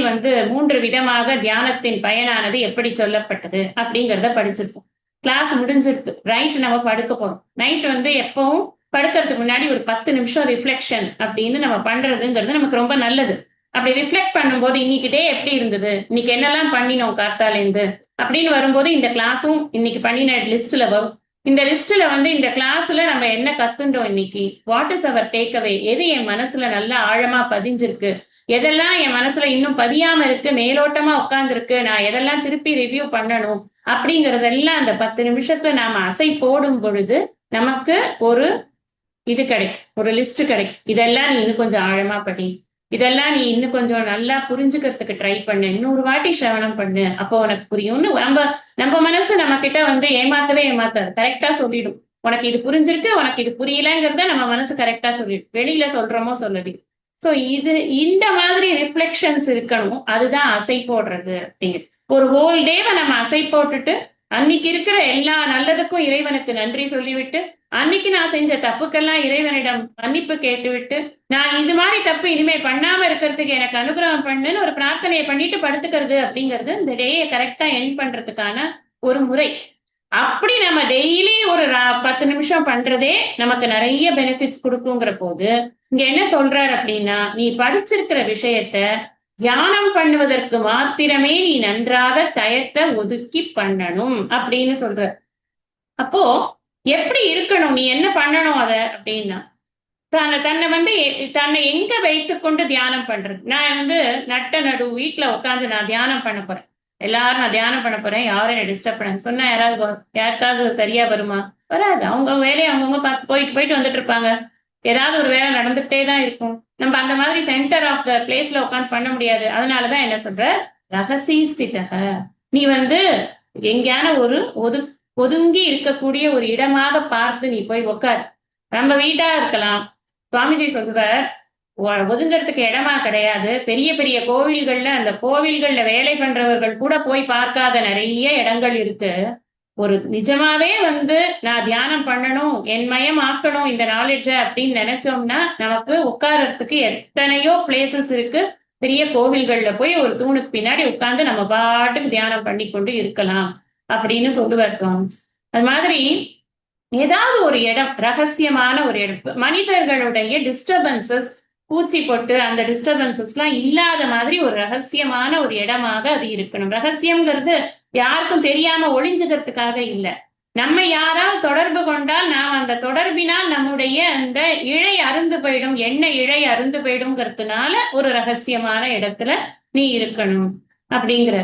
3 விதமாக தியானத்தின் பயனானது எப்படி சொல்லப்பட்டது அப்படிங்கிறத படிச்சிருக்கோம். கிளாஸ் முடிஞ்சிருது. ரைட், நம்ம படுக்க போறோம். நைட் எப்பவும் படுக்கிறதுக்கு முன்னாடி ஒரு 10 நிமிஷம் ரிஃப்ளெக்ஷன் அப்படின்னு நம்ம பண்றதுங்கிறது நமக்கு ரொம்ப நல்லது. அப்படி ரிஃப்ளெக்ட் பண்ணும்போது இன்னைக்கு டே எப்படி இருந்தது, இன்னைக்கு என்னெல்லாம் பண்ணினோம் காத்தாலேருந்து அப்படின்னு வரும்போது இந்த கிளாஸும் இன்னைக்கு பண்ணின லிஸ்ட்ல வரும். இந்த லிஸ்ட்ல இந்த கிளாஸ்ல நம்ம என்ன கத்துண்டோம் இன்னைக்கு, what is our take away, எது என் மனசுல நல்லா ஆழமா பதிஞ்சிருக்கு, எதெல்லாம் என் மனசுல இன்னும் பதியாம இருக்கு, மேலோட்டமா உட்கார்ந்துருக்கு, நான் எதெல்லாம் திருப்பி ரிவ்யூ பண்ணணும் அப்படிங்கறதெல்லாம் அந்த 10 நிமிஷத்துல நாம அசை போடும் பொழுது நமக்கு ஒரு இது கிடைக்கும், ஒரு லிஸ்ட் கிடைக்கும். இதெல்லாம் நீ இன்னும் கொஞ்சம் ஆழமா படி, இதெல்லாம் நீ இன்னும் கொஞ்சம் நல்லா புரிஞ்சுக்கிறதுக்கு ட்ரை பண்ணு, இன்னொரு வாட்டி சிரவணம் பண்ணு, அப்போ உனக்கு புரியும்னு நம்ம மனசு நம்ம கிட்ட ஏமாத்தாது. கரெக்டா சொல்லிடும். உனக்கு இது புரிஞ்சிருக்கு, உனக்கு இது புரியலங்கிறத நம்ம மனசு கரெக்டா சொல்லிடும். வெளியில சொல்றோமோ சொல்லடி. சோ இந்த மாதிரி ரிஃப்ளெக்ஷன்ஸ் இருக்கணும். அதுதான் அசை போடுறது அப்படிங்கிறது. ஒரு ஹோல் டேவை நம்ம அசை போட்டுட்டு அன்னைக்கு இருக்கிற எல்லா நல்லதுக்கும் இறைவனுக்கு நன்றி சொல்லிவிட்டு, அன்னைக்கு நான் செஞ்ச தப்புக்கெல்லாம் இறைவனிடம் மன்னிப்பு கேட்டுவிட்டு, நான் இது மாதிரி தப்பு இனிமே பண்ணாம இருக்கிறதுக்கு எனக்கு அனுகிரகம் பண்ணுன்னு ஒரு பிரார்த்தனையை பண்ணிட்டு படுத்துக்கிறது அப்படிங்கிறது இந்த டேயை கரெக்டா எண்ட் பண்றதுக்கான ஒரு முறை. அப்படி நம்ம டெய்லி ஒரு 10 நிமிஷம் பண்றதே நமக்கு நிறைய பெனிஃபிட்ஸ் கொடுக்குங்கிற போது இங்க என்ன சொல்றாரு அப்படின்னா, நீ படிச்சிருக்கிற விஷயத்த தியானம் பண்ணுவதற்கு மாத்திரமே நீ நன்றாக டயத்தை ஒதுக்கி பண்ணணும் அப்படின்னு சொல்ற. அப்போ எப்படி இருக்கணும், நீ என்ன பண்ணணும் அத அப்படின்னா, தன்னை தன்னை வந்து தன்னை எங்க வைத்துக்கொண்டு தியானம் பண்றது. நான் வந்து நட்ட நடு வீட்டுல உட்காந்து நான் தியானம் பண்ண போறேன், எல்லாரும் நான் தியானம் பண்ண போறேன், யாரும் என்ன டிஸ்டர்ப் பண்ண சொன்னா யாருக்காவது சரியா வருமா? வராது. அவங்க வேலையை அவங்கவுங்க பார்த்து போயிட்டு போயிட்டு வந்துட்டு இருப்பாங்க. ஏதாவது ஒரு வேலை நடந்துகிட்டே தான் இருக்கும். நம்ம அந்த மாதிரி சென்டர் ஆஃப் த பிளேஸ்ல உட்காந்து பண்ண முடியாது. அதனாலதான் என்ன சொல்ற, ரகசி ஸ்திதக, நீ வந்து எங்கேயான ஒரு ஒதுங்கி இருக்கக்கூடிய ஒரு இடமாக பார்த்து நீ போய் உட்காரு. நம்ம வீட்டா இருக்கலாம். சுவாமிஜி சொல்லுவார், ஒதுங்கிறதுக்கு இடமா கிடையாது. பெரிய பெரிய கோவில்கள்ல, அந்த கோவில்கள்ல வேலை பண்றவர்கள் கூட போய் பார்க்காத நிறைய இடங்கள் இருக்கு. ஒரு நிஜமாவே வந்து நான் தியானம் பண்ணணும், என் மயம் ஆக்கணும் இந்த நாலேஜ அப்படின்னு நினைச்சோம்னா நமக்கு உட்கார்றதுக்கு எத்தனையோ பிளேசஸ் இருக்கு. பெரிய கோவில்கள்ல போய் ஒரு தூணுக்கு பின்னாடி உட்கார்ந்து நம்ம பாட்டுக்கு தியானம் பண்ணி கொண்டு இருக்கலாம் அப்படின்னு சொல்லுவார் சுவாமி. அது மாதிரி ஏதாவது ஒரு இடம், ரகசியமான ஒரு இடம், மனிதர்களுடைய டிஸ்டர்பன்சஸ், பூச்சி போட்டு அந்த டிஸ்டர்பன்சஸ் எல்லாம் இல்லாத மாதிரி ஒரு ரகசியமான ஒரு இடமாக அது இருக்கணும். ரகசியம்ங்கிறது யாருக்கும் தெரியாம ஒளிஞ்சுக்கிறதுக்காக இல்ல. நம்ம யாரால் தொடர்பு கொண்டால் நாம் அந்த தொடர்பினால் நம்முடைய அந்த இழை அருந்து போயிடும், எண்ணெய் இழை அருந்து போயிடும்ங்கிறதுனால ஒரு ரகசியமான இடத்துல நீ இருக்கணும் அப்படிங்கிற.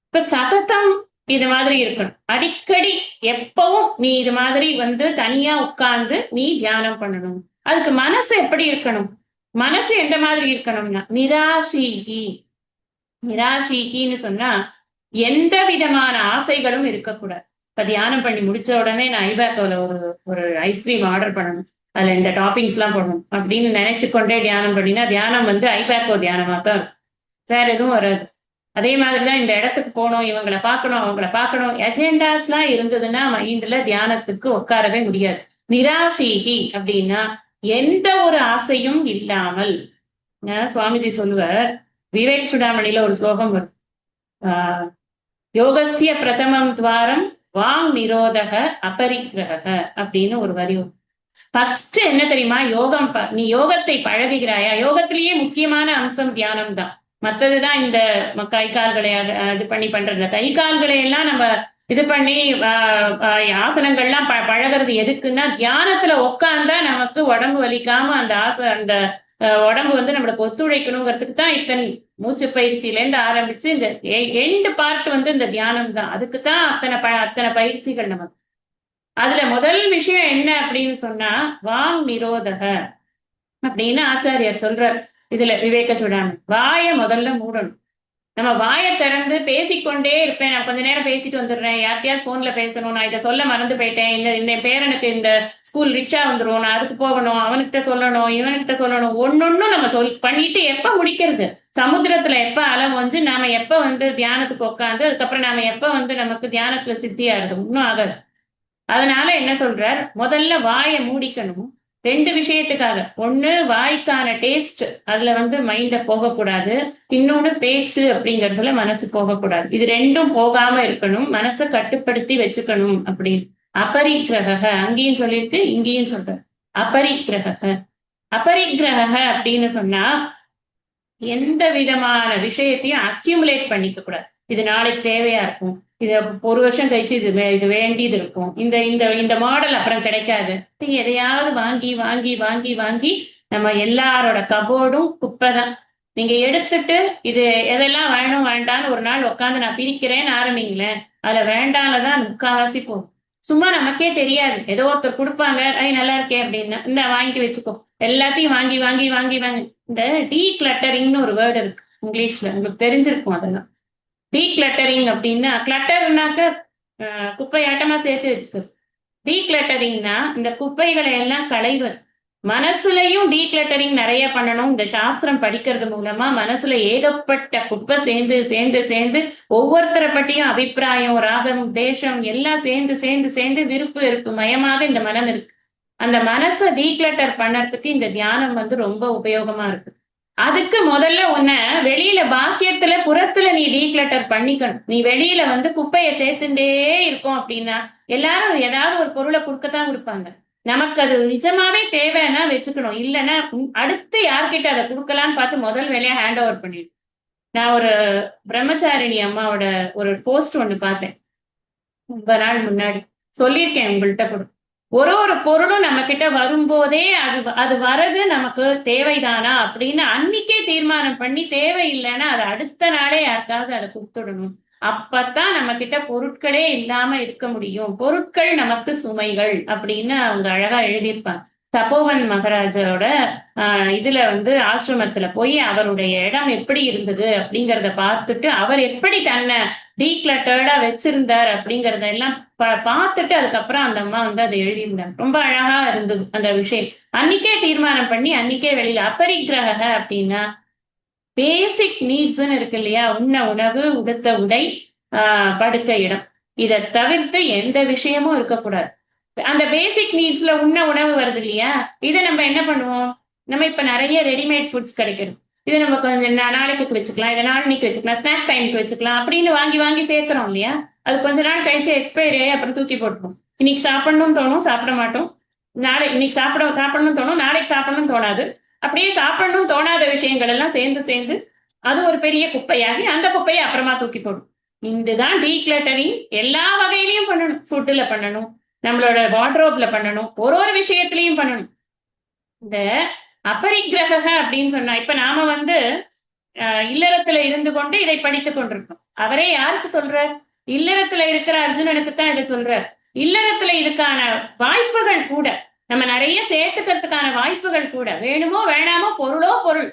இப்ப சததம் இது மாதிரி இருக்கணும். அடிக்கடி எப்பவும் நீ இது மாதிரி வந்து தனியா உட்கார்ந்து நீ தியானம் பண்ணணும். அதுக்கு மனசு எப்படி இருக்கணும்? மனசு எந்த மாதிரி இருக்கணும்னா நிராசீகி. நிராசீகின்னு சொன்னா எந்த விதமான ஆசைகளும் இருக்கக்கூடாது. இப்ப தியானம் பண்ணி முடிச்ச உடனே நான் ஐபேக்கோல ஒரு ஐஸ்கிரீம் ஆர்டர் பண்ணணும், அதுல இந்த டாப்பிங்ஸ் எல்லாம் போடணும் அப்படின்னு நினைத்து கொண்டே தியானம் பண்ணினா தியானம் வந்து ஐபேக்கோ தியானமா தான் இருக்கும், வேற எதுவும் வராது. அதே மாதிரிதான் இந்த இடத்துக்கு போகணும், இவங்களை பார்க்கணும், அவங்கள பார்க்கணும், அஜெண்டாஸ் எல்லாம் இருந்ததுன்னா மைண்ட்ல தியானத்துக்கு உட்காரவே முடியாது. நிராசீகி அப்படின்னா எந்த ஒரு ஆசையும் இல்லாமல். சுவாமிஜி சொல்லுவார், விவேக் சுடாமணியில ஒரு ஸ்லோகம் வரும், யோகசிய பிரதமம் துவாரம் வாங் நிரோதக அபரிக்கிரக அப்படின்னு ஒரு வரி. ஃபர்ஸ்ட் என்ன தெரியுமா, யோகம். நீ யோகத்தை பழகுகிறாயா? யோகத்திலேயே முக்கியமான அம்சம் தியானம் தான். மற்றதுதான் இந்த கை கால்களை இது பண்ணி பண்றது. கை கால்களை எல்லாம் நம்ம இது பண்ணி ஆசனங்கள்லாம் பழகிறது எதுக்குன்னா, தியானத்துல உட்காந்தா நமக்கு உடம்பு வலிக்காம அந்த உடம்பு வந்து நம்மளுக்கு ஒத்துழைக்கணுங்கிறதுக்கு தான் இத்தனை மூச்சு பயிற்சியில இருந்து ஆரம்பிச்சு இந்த எண்டு பார்ட் வந்து இந்த தியானம் தான். அதுக்கு தான் அத்தனை பயிற்சிகள் நமக்கு. அதுல முதல் விஷயம் என்ன அப்படின்னு சொன்னா வாங் நிரோதக அப்படின்னு ஆச்சாரியார் சொல்றார். இதுல விவேக சுடாமணி, வாயை முதல்ல மூடணும். நம்ம வாயை திறந்து பேசிக்கொண்டே இருப்பேன், நான் கொஞ்ச நேரம் பேசிட்டு வந்துடுறேன், யார்கிட்டயாவது போன்ல பேசணும், நான் இதை சொல்ல மறந்து போயிட்டேன், இந்த பேரனுக்கு இந்த ஸ்கூல் ரிக்ஷா வந்துடும், நான் அதுக்கு போகணும், அவனுக்கிட்ட சொல்லணும், இவனுக்கிட்ட சொல்லணும், ஒன்னொன்னும் நம்ம பண்ணிட்டு எப்ப முடிக்கிறது? சமுத்திரத்துல எப்ப அலை வந்து நாம எப்ப வந்து தியானத்துக்கு உட்காந்து அதுக்கப்புறம் நாம எப்ப வந்து நமக்கு தியானத்துல சித்தியா இருக்கும்? இன்னும் ஆகாது. அதனால என்ன சொல்றார், முதல்ல வாயை மூடிக்கணும். 2 விஷயத்துக்காக. ஒண்ணு வாய்க்கான டேஸ்ட், அதுல வந்து மைண்ட போகக்கூடாது. இன்னொன்னு பேச்சு அப்படிங்கறதுல மனசு போகக்கூடாது. இது 2ம் போகாம இருக்கணும், மனசை கட்டுப்படுத்தி வச்சுக்கணும் அப்படின்னு. அபரிக்கிரக அங்கேயும் சொல்லியிருக்கு, இங்கேயும் சொல்ற. அபரிக்கிரக அபரிக்கிரக அப்படின்னு சொன்னா எந்த விதமான விஷயத்தையும் அக்யூமுலேட் பண்ணிக்க கூடாது. இது நாளைக்கு தேவையா இருக்கும், இது 1 வருஷம் கழிச்சு இது வேண்டியது இருக்கும், இந்த இந்த இந்த மாடல் அப்புறம் கிடைக்காது, எதையாவது வாங்கி வாங்கி வாங்கி வாங்கி நம்ம எல்லாரோட கபோர்டும் குப்பை தான். நீங்க எடுத்துட்டு இது எதெல்லாம் வேணும் வேண்டான்னு ஒரு நாள் உட்காந்து நான் பிரிக்கிறேன்னு ஆரம்பிங்களேன், அதுல வேண்டாம்லதான் முக்காவாசி போகும். சும்மா நமக்கே தெரியாது, ஏதோ ஒருத்தர் கொடுப்பாங்க, நல்லா இருக்கே அப்படின்னா இந்த வாங்கி வச்சுக்கோ, எல்லாத்தையும் வாங்கி வாங்கி வாங்கி வாங்கி. இந்த டீக்ளட்டரிங்னு ஒரு வேர்டு இருக்கு இங்கிலீஷ்ல, உங்களுக்கு தெரிஞ்சிருக்கும். அதெல்லாம் டீக்ளட்டரிங் அப்படின்னா, கிளட்டர்னாக்க குப்பையாட்டமா சேர்த்து வச்சுக்கிறது. டீக்ளட்டரிங்னா இந்த குப்பைகளை எல்லாம் களைவது. மனசுலயும் டீக்ளட்டரிங் நிறைய பண்ணணும். இந்த சாஸ்திரம் படிக்கிறது மூலமா மனசுல ஏகப்பட்ட குப்பை சேர்ந்து சேர்ந்து சேர்ந்து ஒவ்வொருத்தரை பற்றியும் அபிப்பிராயம், ராகம், தேசம் எல்லாம் சேர்ந்து சேர்ந்து சேர்ந்து விருப்பு வெறுப்பு மயமாக இந்த மனம் இருக்கு. அந்த மனசை டீக்ளட்டர் பண்ணறதுக்கு இந்த தியானம் வந்து ரொம்ப உபயோகமா இருக்கு. அதுக்கு முதல்ல உன்னை வெளியில பாக்கியத்துல புறத்துல நீ டீக்ளட்டர் பண்ணிக்கணும். நீ வெளியில வந்து குப்பையை சேர்த்துட்டே இருக்கும் அப்படின்னா எல்லாரும் ஏதாவது ஒரு பொருளை கொடுக்கத்தான் கொடுப்பாங்க. நமக்கு அது நிஜமாவே தேவைன்னா வச்சுக்கணும், இல்லைன்னா அடுத்து யார்கிட்ட அதை கொடுக்கலான்னு பார்த்து முதல் வேலையா ஹேண்ட் ஓவர் பண்ணிடும். நான் ஒரு பிரம்மச்சாரிணி அம்மாவோட ஒரு போஸ்ட் ஒண்ணு பார்த்தேன் ரொம்ப நாள் முன்னாடி. சொல்லியிருக்கேன் உங்கள்கிட்ட கூட. ஒரு ஒரு பொருளும் நம்ம கிட்ட வரும்போதே அது அது வரது நமக்கு தேவைதானா அப்படின்னு அன்னைக்கே தீர்மானம் பண்ணி, தேவையில்லைன்னா அதை அடுத்த நாளே யாருக்காவது அதை கொடுத்துடணும். அப்பத்தான் நம்ம கிட்ட பொருட்களே இல்லாம இருக்க முடியும். பொருட்கள் நமக்கு சுமைகள் அப்படின்னு அவங்க அழகா எழுதியிருப்பாங்க. தபோவன் மகாராஜோட இதுல வந்து ஆசிரமத்துல போய் அவருடைய இடம் எப்படி இருந்தது அப்படிங்கறத பார்த்துட்டு அவர் எப்படி தன்னை டீக்ளட்டர்டா வச்சிருந்தார் அப்படிங்கறத எல்லாம் பார்த்துட்டு அதுக்கப்புறம் அந்த அம்மா வந்து அதை எழுதியிருந்தாங்க. ரொம்ப அழகா இருந்தது அந்த விஷயம். அன்னைக்கே தீர்மானம் பண்ணி அன்னைக்கே வெளியில. அபரிக்கிரக அப்படின்னா பேசிக் நீட்ஸ்ன்னு இருக்கு இல்லையா, உண்ண உணவு, உடுத்த உடை, படுக்க இடம். இதை தவிர்த்து எந்த விஷயமும் இருக்கக்கூடாது. அந்த பேசிக் நீட்ஸ்ல உண்ண உணவு வருது இல்லையா, இதை நம்ம என்ன பண்ணுவோம், நம்ம இப்ப நிறைய ரெடிமேட் ஃபுட்ஸ் கிடைக்கிறது. இதை நம்ம கொஞ்சம் நாளைக்கு வச்சுக்கலாம், இதை நாளைக்கு வச்சுக்கலாம், ஸ்நாக் டைமுக்கு வச்சுக்கலாம் அப்படின்னு வாங்கி வாங்கி சேர்க்கிறோம் இல்லையா. அது கொஞ்ச நாள் கழிச்சு எக்ஸ்பைரி ஆகி அப்புறம் தூக்கி போட்டுப்போம். இன்னைக்கு சாப்பிடணும்னு தோணும், சாப்பிட மாட்டோம். இன்னைக்கு சாப்பிடணும்னு தோணும், நாளைக்கு சாப்பிடணும்னு தோணாது. அப்படியே சாப்பிடணும்னு தோணாத விஷயங்கள் எல்லாம் சேர்ந்து சேர்ந்து அது ஒரு பெரிய குப்பையாகி அந்த குப்பையை அப்புறமா தூக்கி போடும். இதுதான் டீக்ளட்டரிங். எல்லா வகையிலையும் பண்ணணும். ஃபுட்டுல பண்ணணும், நம்மளோட வார்ட்ரோப்ல பண்ணணும், ஒரு ஒரு விஷயத்திலையும் பண்ணணும். இந்த அபரிக்கிரக அப்படின்னு சொன்னா, இப்ப நாம வந்து இல்லறத்துல இருந்து கொண்டு இதை படித்துக் கொண்டிருக்கோம். அவரே யாருக்கு சொல்றார்? இல்லறத்துல இருக்கிற அர்ஜுனனுக்கு தான் இதை சொல்றார். இல்லறத்துல இதுக்கான வாய்ப்புகள் கூட, நம்ம நிறைய சேர்த்துக்கிறதுக்கான வாய்ப்புகள் கூட, வேணுமோ வேணாமோ பொருளோ பொருள்,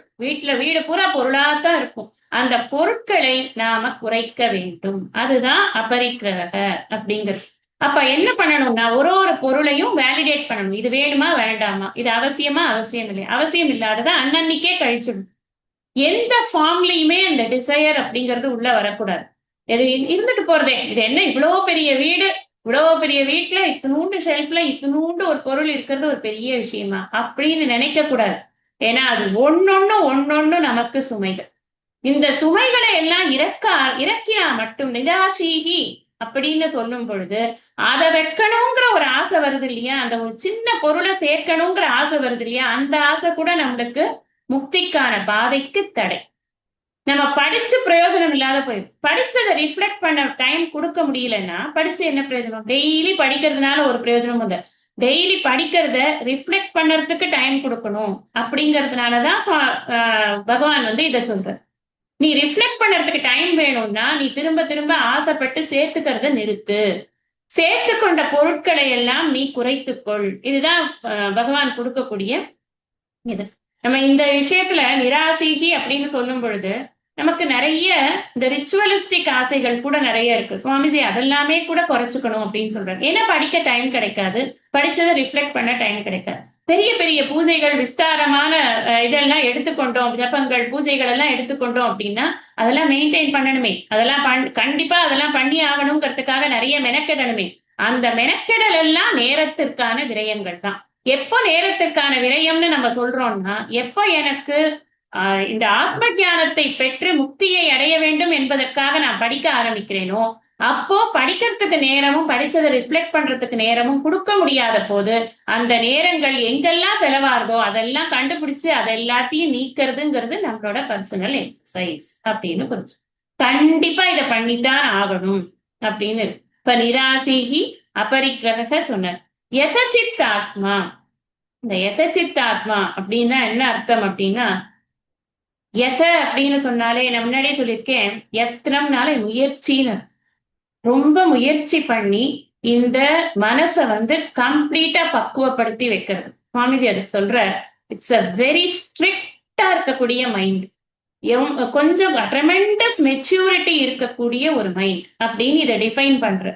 வீடு பூரா பொருளாத்தான் இருக்கும். அந்த பொருட்களை நாம குறைக்க வேண்டும். அதுதான் அபரிக்கிரக அப்படிங்கிறது. அப்ப என்ன பண்ணணும்னா ஒரு ஒரு பொருளையும் வேலிடேட் பண்ணணும். இது வேணுமா வேண்டாமா, இது அவசியமா அவசியம் இல்லையா, அவசியம் இல்லாததை அன்னன்னைக்கே கழிச்சிடணும். எந்த ஃபார்ம்லயுமே அந்த டிசையர் அப்படிங்கிறது உள்ள வரக்கூடாது. இது இருந்துட்டு போறதே, இது என்ன இவ்வளவு பெரிய வீடு, இவ்வளவு பெரிய வீட்டுல இத்தினூண்டு ஷெல்ஃப்ல இத்தினூண்டு ஒரு பொருள் இருக்கிறது ஒரு பெரிய விஷயமா அப்படின்னு நினைக்க கூடாது. ஏன்னா அது ஒன்னொன்னு நமக்கு சுமைகள். இந்த சுமைகளை எல்லாம் இறக்கினா மட்டும் நிராசீகி அப்படின்னு சொல்லும் பொழுது அதை வைக்கணுங்கிற ஒரு ஆசை வருது இல்லையா, அந்த ஒரு சின்ன பொருளை சேர்க்கணுங்கிற ஆசை வருது இல்லையா, அந்த ஆசை கூட நம்மளுக்கு முக்திக்கான பாதைக்கு தடை. நம்ம படிச்சு பிரயோஜனம் இல்லாத போயிடும். படிச்சதை ரிஃப்ளெக்ட் பண்ண டைம் கொடுக்க முடியலன்னா படிச்சு என்ன பிரயோஜனம்? டெய்லி படிக்கிறதுனால ஒரு பிரயோஜனம் இல்லை. டெய்லி படிக்கிறத ரிஃப்ளெக்ட் பண்றதுக்கு டைம் கொடுக்கணும். அப்படிங்கிறதுனாலதான் பகவான் வந்து இதை சொல்ற. நீ ரிஃப்ளெக்ட் பண்றதுக்கு டைம் வேணும்னா நீ திரும்ப திரும்ப ஆசைப்பட்டு சேர்த்துக்கிறத நிறுத்து. சேர்த்து கொண்ட பொருட்களை எல்லாம் நீ குறைத்துக்கொள். இதுதான் பகவான் கொடுக்கக்கூடிய இது. நம்ம இந்த விஷயத்துல நிராசீகி அப்படின்னு சொல்லும் பொழுது நமக்கு நிறைய இந்த ரிச்சுவலிஸ்டிக் ஆசைகள் கூட நிறைய இருக்கு. சுவாமிஜி அதெல்லாமே கூட குறைச்சுக்கணும் அப்படின்னு சொல்றாங்க. ஏன்னா படிக்க டைம் கிடைக்காது, படிச்சதை ரிஃப்ளெக்ட் பண்ண டைம் கிடைக்காது. பெரிய பெரிய பூஜைகள், விஸ்தாரமான இதெல்லாம் எடுத்துக்கொண்டோம், ஜபங்கள் பூஜைகள் எல்லாம் எடுத்துக்கொண்டோம் அப்படின்னா அதெல்லாம் மெயின்டைன் பண்ணணுமே, அதெல்லாம் கண்டிப்பா அதெல்லாம் பண்ணி ஆகணுங்கிறதுக்காக நிறைய மெனக்கெடணுமே. அந்த மெனக்கெடல் எல்லாம் நேரத்திற்கான விரயங்கள் தான். எப்போ நேரத்திற்கான விரயம்னு நம்ம சொல்றோம்னா, எப்போ எனக்கு இந்த ஆத்ம ஞானத்தை பெற்று முக்தியை அடைய வேண்டும் என்பதற்காக நான் படிக்க ஆரம்பிக்கிறேனோ அப்போ படிக்கிறதுக்கு நேரமும் படிச்சதை ரிஃப்ளெக்ட் பண்றதுக்கு நேரமும் கொடுக்க முடியாத போது அந்த நேரங்கள் எங்கெல்லாம் செலவாகுதோ அதெல்லாம் கண்டுபிடிச்சு அதை எல்லாத்தையும் நீக்கிறதுங்கிறது நம்மளோட பர்சனல் எக்ஸசைஸ் அப்படின்னு புரிஞ்சு. கண்டிப்பா இதை பண்ணித்தான் ஆகணும் அப்படின்னு. இப்ப நிராசீகி அபரிக்கிரக சொன்னார். யதசித் ஆத்மா. இந்த யதசித் ஆத்மா அப்படின்னா என்ன அர்த்தம் அப்படின்னா, யத அப்படின்னு சொன்னாலே நான் முன்னாடியே சொல்லியிருக்கேன், யத்னம்னால முயற்சின்னு. ரொம்ப முயற்சி பண்ணி இந்த மனசை வந்து கம்ப்ளீட்டா பக்குவப்படுத்தி வைக்கிறது. சுவாமிஜி அதுக்கு சொல்ற, இட்ஸ் அ வெரி ஸ்ட்ரிக்டா இருக்கக்கூடிய மைண்ட், கொஞ்சம் ட்ரெமெண்டஸ் மெச்சூரிட்டி இருக்கக்கூடிய ஒரு மைண்ட் அப்படின்னு இதை டிஃபைன் பண்ற.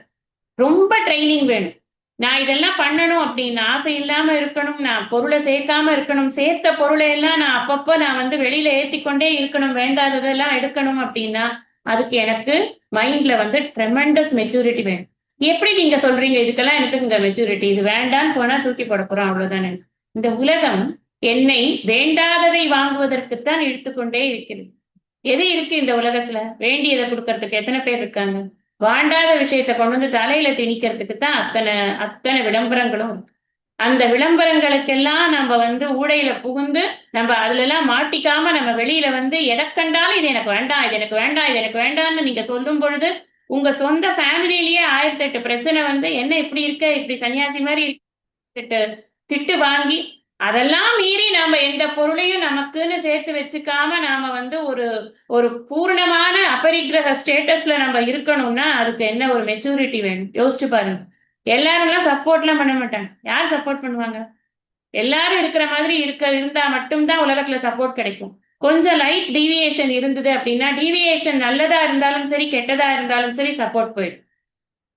ரொம்ப ட்ரைனிங் வேணும். நான் இதெல்லாம் பண்ணணும் அப்படின்னு ஆசை இல்லாம இருக்கணும், நான் பொருளை சேர்க்காம இருக்கணும், சேர்த்த பொருளை எல்லாம் நான் அப்பப்போ நான் வந்து வெளியில ஏத்திக்கொண்டே இருக்கணும், வேண்டாததெல்லாம் எடுக்கணும் அப்படின்னா அதுக்கு எனக்கு மைண்ட்ல வந்து ட்ரெமெண்டஸ் மெச்சூரிட்டி வேணும். எப்படி நீங்க சொல்றீங்க இதுக்கெல்லாம் எடுத்துக்கங்க மெச்சூரிட்டி, இது வேண்டான்னு போனா தூக்கி போட போறோம் அவ்வளவுதானே. இந்த உலகம் என்னை வேண்டாததை வாங்குவதற்குத்தான் இழுத்துக்கொண்டே இருக்கிறது. எது இருக்கு இந்த உலகத்துல வேண்டியதை கொடுக்கறதுக்கு எத்தனை பேர் இருக்காங்க? வாண்டாத விஷயத்த கொண்டு வந்து தலையில திணிக்கிறதுக்கு தான் அத்தனை அத்தனை விளம்பரங்களும் இருக்கு. அந்த விளம்பரங்களுக்கெல்லாம் நம்ம வந்து ஊடையில புகுந்து நம்ம அதுல எல்லாம் மாட்டிக்காம நம்ம வெளியில வந்து எதை கண்டாலும் இது எனக்கு வேண்டாம், இது எனக்கு வேண்டாம், இது எனக்கு வேண்டாம்னு நீங்க சொல்லும் பொழுது உங்க சொந்த ஃபேமிலியிலேயே 1008 பிரச்சனை வந்து என்ன இப்படி இருக்க, இப்படி சன்னியாசி மாதிரி திட்டு திட்டு வாங்கி அதெல்லாம் மீறி நாம எந்த பொருளையும் நமக்குன்னு சேர்த்து வச்சுக்காம நாம வந்து ஒரு ஒரு பூர்ணமான அபரிக்கிரக ஸ்டேட்டஸ்ல நம்ம இருக்கணும்னா அதுக்கு என்ன ஒரு மெச்சூரிட்டி வேணும் யோசிச்சு பாருங்க. எல்லாரும் சப்போர்ட்லாம் பண்ண மாட்டாங்க. யார் சப்போர்ட் பண்ணுவாங்க? எல்லாரும் இருக்கிற மாதிரி இருந்தா மட்டும்தான் உலகத்துல சப்போர்ட் கிடைக்கும். கொஞ்சம் லைட் டீவியேஷன் இருந்தது அப்படின்னா டீவியேஷன் நல்லதா இருந்தாலும் சரி கெட்டதா இருந்தாலும் சரி சப்போர்ட் போயிடும்.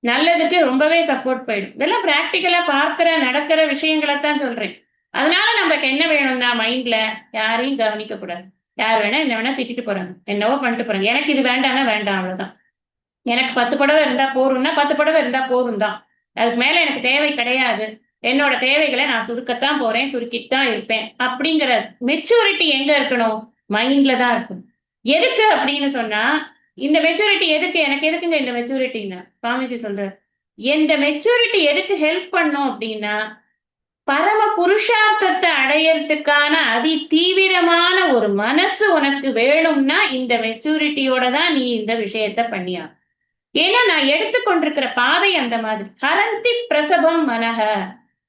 நல்லதுக்கு ரொம்பவே சப்போர்ட் போயிடும். இதெல்லாம் பிராக்டிக்கலா பார்க்கிற நடக்கிற விஷயங்களைத்தான் சொல்றேன். அதனால நமக்கு என்ன வேணும்னா மைண்ட்ல யாரையும் கவனிக்க கூடாது. யார் வேணா என்ன வேணா திட்டிட்டு போறாங்க, என்னவோ பண்ணிட்டு போறாங்க, எனக்கு இது வேண்டாம்னா வேண்டாம், அவ்வளவுதான். எனக்கு 10 புடவை இருந்தா போரும்னா 10 புடவை இருந்தா போரும் தான். அதுக்கு மேல எனக்கு தேவை கிடையாது. என்னோட தேவைகளை நான் சுருக்கத்தான் போறேன், சுருக்கிட்டு தான் இருப்பேன் அப்படிங்கிற மெச்சூரிட்டி எங்க இருக்கணும்? மைண்ட்ல தான் இருக்கணும். எதுக்கு அப்படின்னு சொன்னா இந்த மெச்சூரிட்டி எதுக்கு, எனக்கு எதுக்குங்க இந்த மெச்சூரிட்டின்னு சுவாமிஜி சொல்றாரு. இந்த மெச்சூரிட்டி எதுக்கு ஹெல்ப் பண்ணும் அப்படின்னா பரம புருஷார்த்தத்தை அடையறதுக்கான அதி தீவிரமான ஒரு மனசு உனக்கு வேணும்னா இந்த மெச்சூரிட்டியோட தான் நீ இந்த விஷயத்த பண்ணியா. ஏன்னா நான் எடுத்துக்கொண்டிருக்கிற பாதை அந்த மாதிரி. ஹரந்தி பிரசவம் மனக,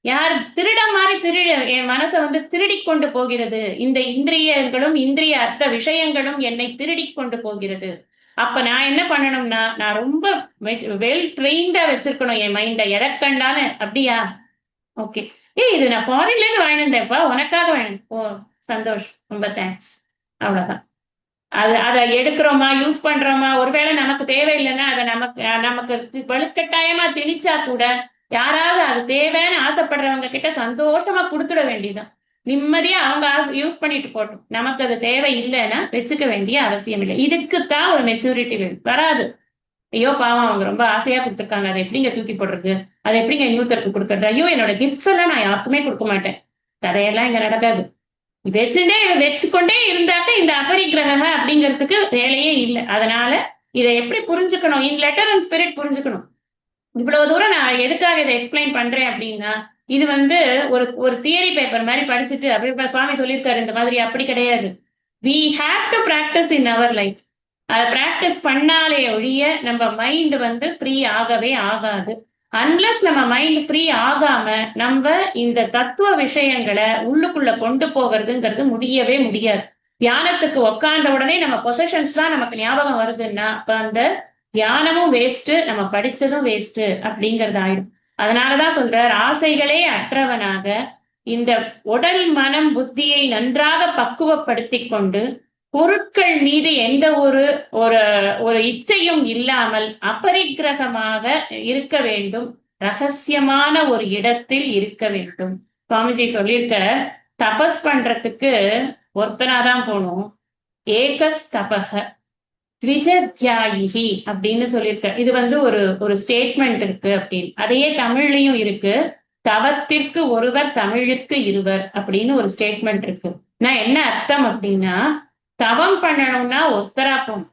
யார் திருட மாதிரி என் மனசை வந்து திருடி கொண்டு போகிறது. இந்த இந்திரியங்களும் இந்திரிய அர்த்த விஷயங்களும் என்னை திருடி கொண்டு போகிறது. அப்ப நான் என்ன பண்ணணும்னா நான் ரொம்ப வெல் ட்ரெயின்டா வச்சிருக்கணும் என் மைண்டை. எதை கண்டாலும் அப்படியா, ஓகே, இது நான் ஃபாரின்ல இருந்து வாங்கினேன்ப்பா, உனக்காக வாங்கினேன், ஓ சந்தோஷம், ரொம்ப தேங்க்ஸ், அவ்வளவுதான். அதை எடுக்கிறோமா யூஸ் பண்றோமா, ஒருவேளை நமக்கு தேவையில்லைன்னா அதை நமக்கு நமக்கு வலுக்கட்டாயமா திணிச்சா கூட யாராவது அது தேவைன்னு ஆசைப்படுறவங்க கிட்ட சந்தோஷமா கொடுத்துட வேண்டியதுதான். நிம்மதியா அவங்க யூஸ் பண்ணிட்டு போட்டோம். நமக்கு அது தேவை இல்லைன்னா வச்சுக்க வேண்டிய அவசியம் இல்லை. இதுக்குத்தான் ஒரு மெச்சூரிட்டி வேணும். வராது. ஐயோ பாவம், அவங்க ரொம்ப ஆசையா கொடுத்துருக்காங்க, அதை எப்படிங்க தூக்கி போடுறது, அதை எப்படிங்க நியூத்தருக்கு கொடுக்கறது, ஐயோ என்னோட கிஃப்ட்ஸ் எல்லாம் நான் யாருக்குமே கொடுக்க மாட்டேன், கதையெல்லாம் இங்க நடக்காது. வச்சுக்கொண்டே இருந்தாக்க இந்த அபரிக்கிரக அப்படிங்கிறதுக்கு வேலையே இல்லை. அதனால இதை எப்படி புரிஞ்சுக்கணும்? இன் லெட்டர் அண்ட் ஸ்பிரிட் புரிஞ்சுக்கணும். இவ்வளவு தூரம் நான் எதுக்காக இதை எக்ஸ்பிளைன் பண்றேன் அப்படின்னா இது வந்து ஒரு ஒரு தியரி பேப்பர் மாதிரி படிச்சுட்டு அப்படி சுவாமி சொல்லியிருக்காரு இந்த மாதிரி, அப்படி கிடையாது. We have to practise in our life. அதை பிராக்டிஸ் பண்ணாலே ஒழிய நம்ம மைண்ட் வந்து ஃப்ரீ ஆகவே ஆகாது. அன்லஸ் நம்ம மைண்ட் ஃப்ரீ ஆகாம நம்ம இந்த தத்துவ விஷயங்களை உள்ளுக்குள்ள கொண்டு போகிறதுங்கிறது முடியவே முடியாது. தியானத்துக்கு உட்கார்ந்த உடனே நம்ம பொசஷன்ஸ் தான் நமக்கு ஞாபகம் வருதுன்னா அப்ப அந்த தியானமும் வேஸ்ட், நம்ம படிச்சதும் வேஸ்ட் அப்படிங்கறது ஆயிடும். அதனாலதான் சொல்றார், ஆசைகளே அற்றவனாக இந்த உடல் மனம் புத்தியை நன்றாக பக்குவப்படுத்தி கொண்டு பொருட்கள் மீது எந்த ஒரு ஒரு இச்சையும் இல்லாமல் அபரிக்கிரகமாக இருக்க வேண்டும், ரகசியமான ஒரு இடத்தில் இருக்க வேண்டும். சுவாமிஜி சொல்லியிருக்க, தபஸ் பண்றதுக்கு ஒருத்தனாதான் போகணும். ஏகஸ் தபக த்விஜத்யாயிஹி அப்படின்னு சொல்லியிருக்க. இது வந்து ஒரு ஒரு ஸ்டேட்மெண்ட் இருக்கு அப்படின்னு. அதையே தமிழ்லயும் இருக்கு. தவத்திற்கு ஒருவர் தமிழுக்கு இருவர் அப்படின்னு ஒரு ஸ்டேட்மெண்ட் இருக்கு. நான் என்ன அர்த்தம் அப்படின்னா தவம் பண்ணணும்னா ஒருத்தரா போகணும்,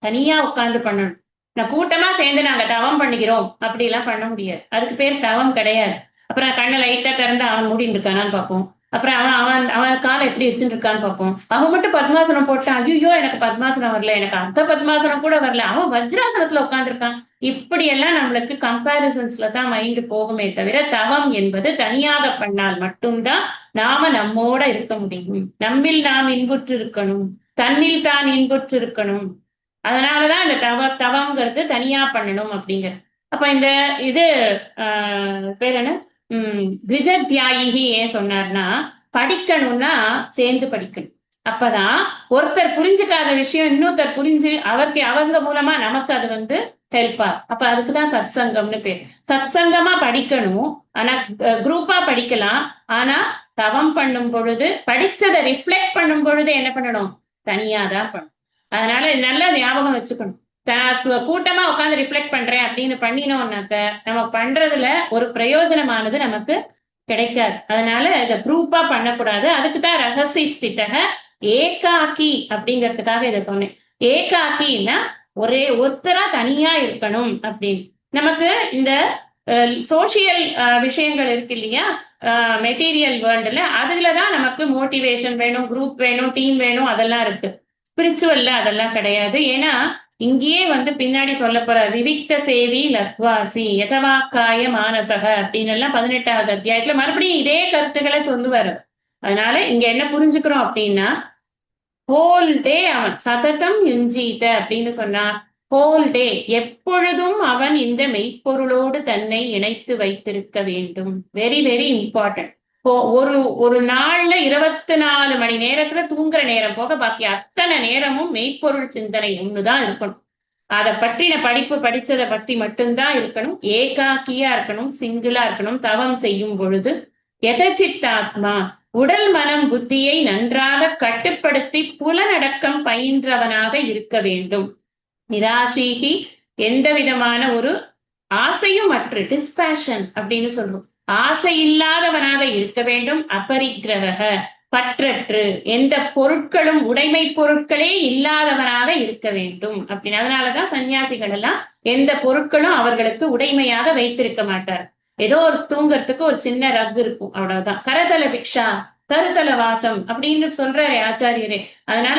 தனியா உட்கார்ந்து பண்ணணும். நான் கூட்டமா சேர்ந்து நாங்க தவம் பண்ணிக்கிறோம் அப்படி எல்லாம் பண்ண முடியாது. அதுக்கு பேர் தவம் கிடையாது. அப்புறம் கண்ணை லைட்டா திறந்து அவன் மூடிட்டு இருக்கானான்னு பார்ப்போம். அப்புறம் அவன் அவன் அவன் காலை எப்படி வச்சுட்டு இருக்கான்னு பார்ப்போம். அவன் மட்டும் பத்மாசனம் போட்டான், ஐயோ எனக்கு பத்மாசனம் வரல, எனக்கு அர்த்த பத்மாசனம் கூட வரல, அவன் வஜ்ராசனத்துல உட்காந்துருக்கான். இப்படி எல்லாம் நம்மளுக்கு கம்பேரிசன்ஸ்ல தான் மைண்ட் போகுமே தவிர தவம் என்பது தனியாக பண்ணால் மட்டும்தான் நாம நம்மோட இருக்க முடியும். நம்மில் நாம் இன்புற்று இருக்கணும், தன்னில் தான் இன்புற்று இருக்கணும். அதனாலதான் இந்த தவம்ங்கிறது தனியா பண்ணணும் அப்படிங்கிற. அப்ப இந்த இது பேர் என்ன, திவிஜத்யாயிகி ஏன் சொன்னார்னா படிக்கணும்னா சேர்ந்து படிக்கணும். அப்பதான் ஒருத்தர் புரிஞ்சுக்காத விஷயம் இன்னொருத்தர் புரிஞ்சு அவங்க மூலமா நமக்கு அது வந்து ஹெல்ப் ஆகும். அப்ப அதுக்குதான் சத் சங்கம்னு பேர். சத் சங்கமா படிக்கணும், ஆனா குரூப்பா படிக்கலாம். ஆனா தவம் பண்ணும் பொழுது படிச்சதை ரிஃப்ளெக்ட் பண்ணும் பொழுது என்ன பண்ணணும், தனியாதான் பண்ணணும். அதனால நல்லா ஞாபகம் வச்சுக்கணும். கூட்டமா உட்காந்து ரிஃப்ளெக்ட் பண்றேன் அப்படின்னு பண்ணினோம்னாக்க நம்ம பண்றதுல ஒரு பிரயோஜனமானது நமக்கு கிடைக்காது. அதனால இதை குரூப்பா பண்ணக்கூடாது. அதுக்கு தான் ரகசி ஸ்திதக ஏகாக்கி அப்படிங்கிறதுக்காக இதை சொன்னேன். ஏகாக்கின்னா ஒரே ஒருத்தரா தனியா இருக்கணும் அப்படின்னு. நமக்கு இந்த சோசியல் விஷயங்கள் இருக்கு இல்லையா, மெட்டீரியல் வேர்ல்டுல, அதுலதான் நமக்கு மோட்டிவேஷன் வேணும், குரூப் வேணும், டீம் வேணும், அதெல்லாம் இருக்கு. ஸ்பிரிச்சுவல்ல அதெல்லாம் கிடையாது. ஏன்னா இங்கேயே வந்து பின்னாடி சொல்ல போற விவிக்த சேவி லக்வாசி யதவாக்காய மானசக அப்படின்னு எல்லாம் 18வது அத்தியாயத்துல மறுபடியும் இதே கருத்துக்களை சொல்லுவாரு. அதனால இங்க என்ன புரிஞ்சுக்கிறோம் அப்படின்னா, ஹோல் டே அவன் சததம் யுஞ்சீத அப்படின்னு சொன்னா, ஹோல் டே எப்பொழுதும் அவன் இந்த மெய்ப்பொருளோடு தன்னை இணைத்து வைத்திருக்க வேண்டும். Very very important. ஒரு ஒரு நாள்ல 24 மணி நேரத்துல தூங்குற நேரம் போக பாக்கி அத்தனை நேரமும் மெய்ப்பொருள் சிந்தனை ஒண்ணுதான் இருக்கணும். அதை பற்றின படிப்பு படிச்சதை பற்றி மட்டும்தான் இருக்கணும். ஏகாக்கியா இருக்கணும், சிங்கிளா இருக்கணும். தவம் செய்யும் பொழுது எதச்சித்தாத்மா உடல் மனம் புத்தியை நன்றாக கட்டுப்படுத்தி புலனடக்கம் பயின்றவனாக இருக்க வேண்டும். நிராசீகி எந்த விதமான ஒரு ஆசையும் அற்று, டிஸ்பேஷன் அப்படின்னு சொல்றோம், ஆசை இல்லாதவனாக இருக்க வேண்டும். அபரிக்கிரக பற்றற்று, எந்த பொருட்களும் உடைமை பொருட்களே இல்லாதவனாக இருக்க வேண்டும் அப்படின்னு. அதனாலதான் சன்னியாசிகள் எல்லாம் எந்த பொருட்களும் அவர்களுக்கு உடைமையாக வைத்திருக்க மாட்டார். ஏதோ ஒரு தூங்கறதுக்கு ஒரு சின்ன ரக் இருக்கும், அவ்வளவுதான். கரதல பிக்ஷா தருதல வாசம் அப்படின்னு சொல்றாரு ஆச்சாரியரே. அதனால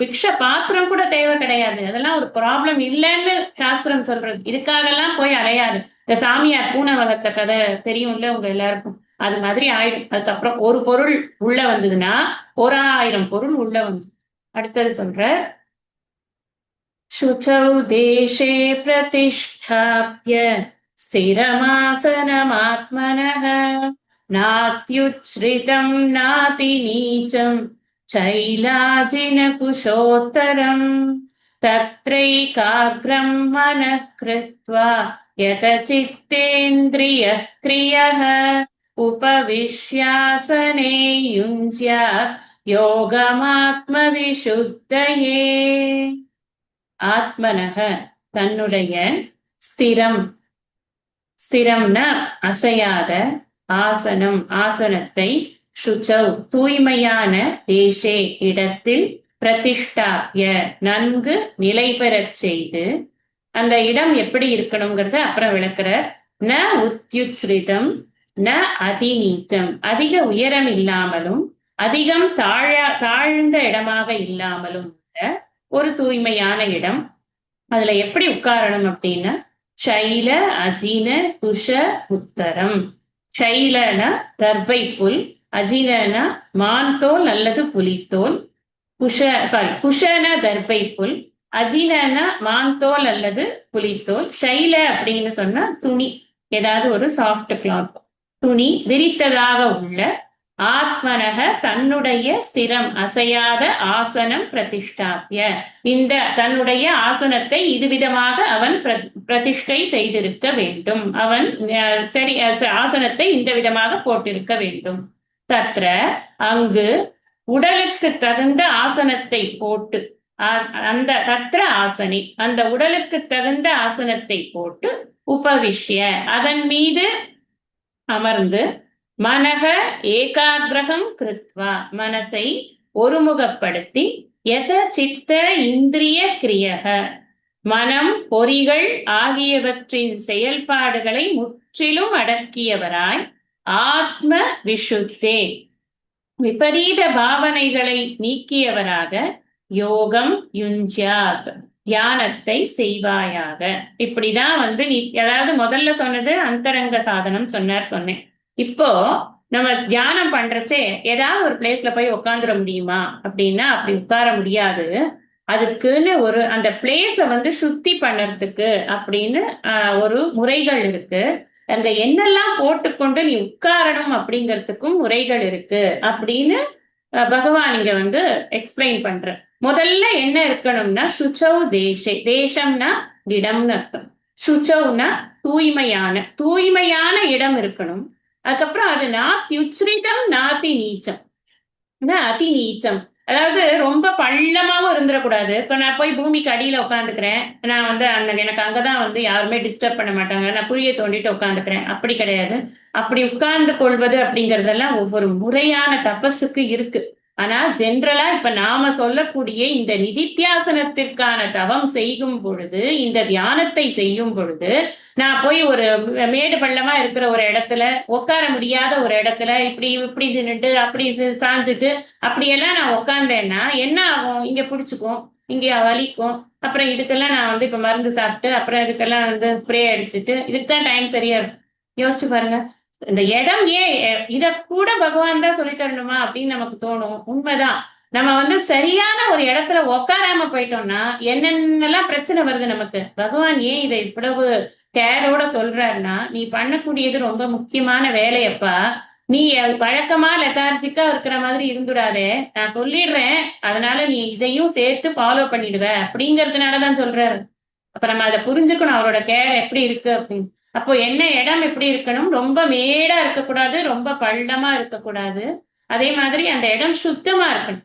பிக்ஷ பாத்திரம் கூட தேவை கிடையாது, அதெல்லாம் ஒரு ப்ராப்ளம் இல்லைன்னு சாஸ்திரம் சொல்றது. இதுக்காகலாம் போய் அலையாது. இந்த சாமியார் பூனை வளர்த்த கதை தெரியும்ல உங்க எல்லாருக்கும், அது மாதிரி ஆயிடும். அதுக்கப்புறம் ஒரு பொருள் உள்ள வந்ததுன்னா 1000 பொருள் உள்ள வந்து. அடுத்தது சொல்ற, शुचौ देशे प्रतिष्ठाप्य स्थिरमासनमात्मनः नात्युच्छ्रितं नातिनीचं शैलाजिनकुशोत्तरम् तत्रैकाग्रं मनः कृत्वा यतचित्तेन्द्रियः क्रियः उपविश्यासने युञ्ज्यात् योगमात्मविशुद्धये. ஆத்மனக தன்னுடைய ஸ்திரம், ஸ்திரம்னா அசையாத, ஆசனம் ஆசனத்தை, சுச்சௌ தூய்மையான, தேசே இடத்தில், பிரதிஷ்டாப்ய நன்கு நிலை பெறச் செய்து. அந்த இடம் எப்படி இருக்கணுங்கிறத அப்புறம் விளக்குறார். ந உத்யுச்ரிதம் ந அதிநீச்சம், அதிக உயரம் இல்லாமலும் அதிகம் தாழ்ந்த இடமாக இல்லாமலும் ஒரு தூய்மையான இடம். அதுல எப்படி உட்காரணும் அப்படின்னா, சைல அஜின குஷ உத்தரம். சைலனா தர்பை புல், அஜினனா மான்தோல் அல்லது புலித்தோல், குஷன தர்பை புல், அஜினனா மான்தோல் அல்லது புலித்தோல். சைல அப்படின்னு சொன்னா துணி, ஏதாவது ஒரு சாஃப்ட் கிளாத் துணி விரித்ததாக உள்ள. ஆத்மனக தன்னுடைய ஸ்திரம் அசையாத ஆசனம் பிரதிஷ்டாப்பிய, இந்த தன்னுடைய ஆசனத்தை இது விதமாக அவன் பிரதிஷ்டை செய்திருக்க வேண்டும். அவன் சரி ஆசனத்தை இந்த விதமாக போட்டிருக்க வேண்டும். தத்ர அங்கு உடலுக்கு தகுந்த ஆசனத்தை போட்டு, அந்த தத்ர ஆசனி அந்த உடலுக்கு தகுந்த ஆசனத்தை போட்டு, உபவிஷ்ய அதன் மீது அமர்ந்து, மனக ஏகாகிரகம் கிருத்வா மனசை ஒருமுகப்படுத்தி, யத சித்த இந்திரிய கிரியக மனம் பொறிகள் ஆகியவற்றின் செயல்பாடுகளை முற்றிலும் அடக்கியவராய், ஆத்ம விஷுத்தே விபரீத பாவனைகளை நீக்கியவராக, யோகம் யுஞ்சாத் தியானத்தை செய்வாயாக. இப்படிதான் வந்து நீ, அதாவது முதல்ல சொன்னது அந்தரங்க சாதனம் சொன்னேன். இப்போ நம்ம தியானம் பண்றச்சே ஏதாவது ஒரு பிளேஸ்ல போய் உட்காந்துட முடியுமா அப்படின்னா அப்படி உட்கார முடியாது. அதுக்குன்னு ஒரு அந்த பிளேஸ வந்து சுத்தி பண்ணறதுக்கு அப்படின்னு ஒரு முறைகள் இருக்கு. அங்க என்னெல்லாம் போட்டுக்கொண்டு நீ உட்காரணும் அப்படிங்கிறதுக்கும் முறைகள் இருக்கு அப்படின்னு பகவான் இங்க வந்து எக்ஸ்பிளைன் பண்ற. முதல்ல என்ன இருக்கணும்னா, சுச்சௌ தேசே, தேசம்னா இடம்னு அர்த்தம். சுச்சௌனா தூய்மையான இடம் இருக்கணும். அதுக்கப்புறம் அது நாத்யுச்ரிதம் நாதி நீச்சம், அதி நீச்சம் அதாவது ரொம்ப பள்ளமாவும் இருந்துடக்கூடாது. இப்ப நான் போய் பூமிக்கு அடியில உட்காந்துக்கிறேன். நான் வந்து எனக்கு அங்கதான் வந்து யாருமே டிஸ்டர்ப் பண்ண மாட்டாங்க. நான் குழியை தோண்டிட்டு உட்காந்துக்கிறேன். அப்படி கிடையாது. அப்படி உட்கார்ந்து கொள்வது அப்படிங்கறதெல்லாம் ஒவ்வொரு முறையான தபஸுக்கு இருக்கு. ஆனா ஜென்ரலா இப்ப நாம சொல்லக்கூடிய இந்த நிதித்தியாசனத்திற்கான தவம் செய்யும் பொழுது, இந்த தியானத்தை செய்யும் பொழுது, நான் போய் ஒரு மேடு பள்ளமா இருக்கிற ஒரு இடத்துல, உட்கார முடியாத ஒரு இடத்துல இப்படி இப்படி நின்னுட்டு அப்படி சாஞ்சிட்டு அப்படியெல்லாம் நான் உட்காந்தேன்னா என்ன ஆகும்? இங்க பிடிச்சுக்கும், இங்க வலிக்கும். அப்புறம் இதுக்கெல்லாம் நான் வந்து இப்ப மருந்து சாப்பிட்டு அப்புறம் இதுக்கெல்லாம் வந்து ஸ்ப்ரே அடிச்சுட்டு இதுக்கு தான் டைம் சரியா இருக்கும். யோசிச்சு பாருங்க. இந்த இடம் ஏன் இத கூட பகவான் தான் சொல்லி தரணுமா அப்படின்னு நமக்கு தோணும். உண்மைதான். நம்ம வந்து சரியான ஒரு இடத்துல உட்காராம போயிட்டோம்னா என்னென்னலாம் பிரச்சனை வருது நமக்கு. பகவான் ஏன் இதை இவ்வளவு கேரோட சொல்றாருன்னா, நீ பண்ணக்கூடியது ரொம்ப முக்கியமான வேலையப்பா. நீ வழக்கமா லெதார்ஜிக்கா இருக்கிற மாதிரி இருந்துடாதே. நான் சொல்லிடுறேன். அதனால நீ இதையும் சேர்த்து ஃபாலோ பண்ணிடுவ அப்படிங்கறதுனாலதான் சொல்றாரு. அப்ப நம்ம அதை புரிஞ்சுக்கணும். அவரோட கேர் எப்படி இருக்கு அப்படின்னு. அப்போ என்ன இடம் எப்படி இருக்கணும்? ரொம்ப மேடா இருக்கக்கூடாது, ரொம்ப பள்ளமா இருக்கக்கூடாது. அதே மாதிரி அந்த இடம் சுத்தமா இருக்கணும்.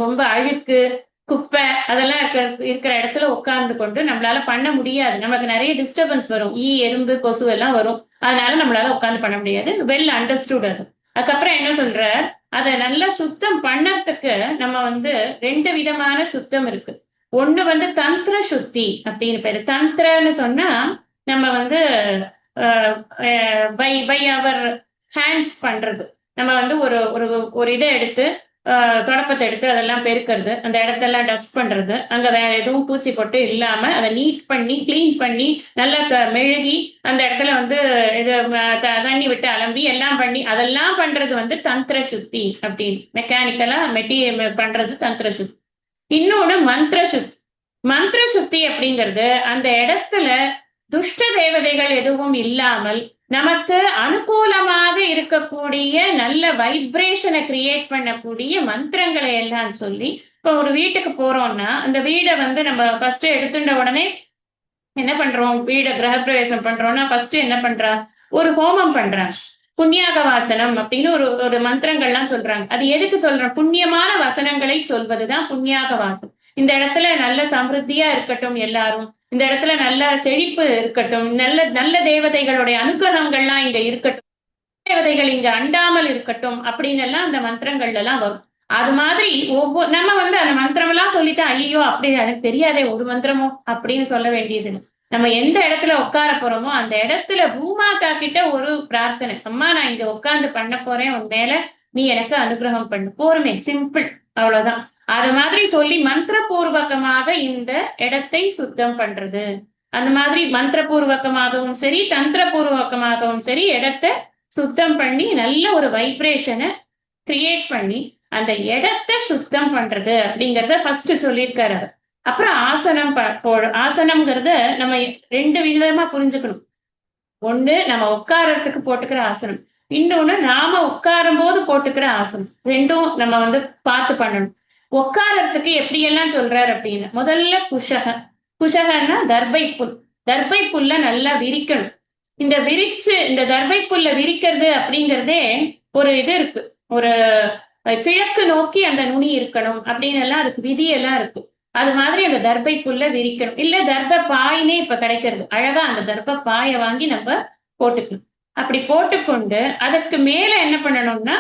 ரொம்ப அழுக்கு, குப்பை அதெல்லாம் இருக்கிற இடத்துல உட்கார்ந்து கொண்டு நம்மளால பண்ண முடியாது. நமக்கு நிறைய டிஸ்டர்பன்ஸ் வரும். எறும்பு, கொசு எல்லாம் வரும். அதனால நம்மளால உட்கார்ந்து பண்ண முடியாது. வெல் அண்டர்ஸ்டுட் அது. அதுக்கப்புறம் என்ன சொல்ற? அதை நல்லா சுத்தம் பண்ணறதுக்கு நம்ம வந்து 2 விதமான சுத்தம் இருக்கு. ஒண்ணு வந்து தந்திர சுத்தி அப்படின்னு பேரு. தந்திரன்னு சொன்னா நம்ம வந்து பை பை அவர் ஹேண்ட்ஸ் பண்றது. நம்ம வந்து ஒரு ஒரு ஒரு இதை எடுத்து தொடப்பத்தை எடுத்து அதெல்லாம் பெருக்கிறது, அந்த இடத்தெல்லாம் டஸ்ட் பண்றது, அங்க வேற எதுவும் பூச்சி பொட்டு இல்லாம அதை நீட் பண்ணி கிளீன் பண்ணி நல்லா மெழுகி அந்த இடத்துல வந்து இது தண்ணி விட்டு அலம்பி எல்லாம் பண்ணி அதெல்லாம் பண்றது வந்து தந்திர சுத்தி அப்படின்னு. மெக்கானிக்கலா பண்றது தந்திர சுத்தி. இன்னொன்னு மந்திர சுத்தி. மந்திர சுத்தி அப்படிங்கிறது அந்த இடத்துல துஷ்ட தேவதைகள் எதுவும் இல்லாமல் நமக்கு அனுகூலமாக இருக்கக்கூடிய நல்ல வைப்ரேஷனை கிரியேட் பண்ணக்கூடிய மந்திரங்களை எல்லாம் சொல்லி, இப்ப ஒரு வீட்டுக்கு போறோம்னா அந்த வீடை வந்து நம்ம ஃபர்ஸ்ட் எடுத்துட்ட உடனே என்ன பண்றோம்? வீட கிரகப்பிரவேசம் பண்றோம்னா ஃபர்ஸ்ட் என்ன பண்றா? ஒரு ஹோமம் பண்றாங்க. புண்ணியாக வாசனம் அப்படின்னு ஒரு ஒரு மந்திரங்கள்லாம் சொல்றாங்க. அது எதுக்கு சொல்றோம்? புண்ணியமான வசனங்களை சொல்வதுதான் புண்ணியாக வாசனம். இந்த இடத்துல நல்ல சமிருத்தியா இருக்கட்டும் எல்லாரும். இந்த இடத்துல நல்ல செழிப்பு இருக்கட்டும். நல்ல நல்ல தேவதைகளுடைய அனுகிரகங்கள்லாம் இங்க இருக்கட்டும். தேவதைகள் இங்க அண்டாமல் இருக்கட்டும் அப்படின்னு எல்லாம் அந்த மந்திரங்கள்ல எல்லாம் வரும். அது மாதிரி ஒவ்வொரு நம்ம வந்து அந்த மந்திரம் எல்லாம் சொல்லிட்டு ஐயோ அப்படி எனக்கு தெரியாதே ஒரு மந்திரமோ அப்படின்னு சொல்ல வேண்டியது. நம்ம எந்த இடத்துல உட்கார போறோமோ அந்த இடத்துல பூமாதா கிட்ட ஒரு பிரார்த்தனை. அம்மா நான் இங்க உட்கார்ந்து பண்ண போறேன், உன் மேல நீ எனக்கு அனுகிரகம் பண்ணு. போருமே, சிம்பிள், அவ்வளவுதான். அது மாதிரி சொல்லி மந்திரபூர்வகமாக இந்த இடத்தை சுத்தம் பண்றது. அந்த மாதிரி மந்திரபூர்வகமாகவும் சரி தந்திரபூர்வகமாகவும் சரி இடத்தை சுத்தம் பண்ணி நல்ல ஒரு வைப்ரேஷனை கிரியேட் பண்ணி அந்த இடத்தை சுத்தம் பண்றது அப்படிங்கறத ஃபர்ஸ்ட் சொல்லியிருக்காரு. அப்புறம் ஆசனம் ஆசனம்ங்கிறத நம்ம 2 விதமா புரிஞ்சுக்கணும். ஒண்ணு நம்ம உட்காரத்துக்கு போட்டுக்கிற ஆசனம், இன்னொன்னு நாம உட்காரும் போது போட்டுக்கிற ஆசனம். 2ம் நம்ம வந்து பார்த்து பண்ணணும். உட்காரத்துக்கு எப்படியெல்லாம் சொல்றாரு அப்படின்னு, முதல்ல குஷக. குஷகன்னா தர்பை புல். தர்பை புல்ல நல்லா விரிக்கணும். இந்த தர்பை புல்ல விரிக்கிறது அப்படிங்கிறதே ஒரு இது இருக்கு. ஒரு கிழக்கு நோக்கி அந்த நுனி இருக்கணும் அப்படின்னு எல்லாம் அதுக்கு விதியெல்லாம் இருக்கு. அது மாதிரி அந்த தர்பை புல்ல விரிக்கணும். இல்ல தர்ப பாயினே இப்ப கிடைக்கிறது. அழகா அந்த தர்ப பாயை வாங்கி நம்ம போட்டுக்கணும். அப்படி போட்டுக்கொண்டு அதற்கு மேல என்ன பண்ணணும்னா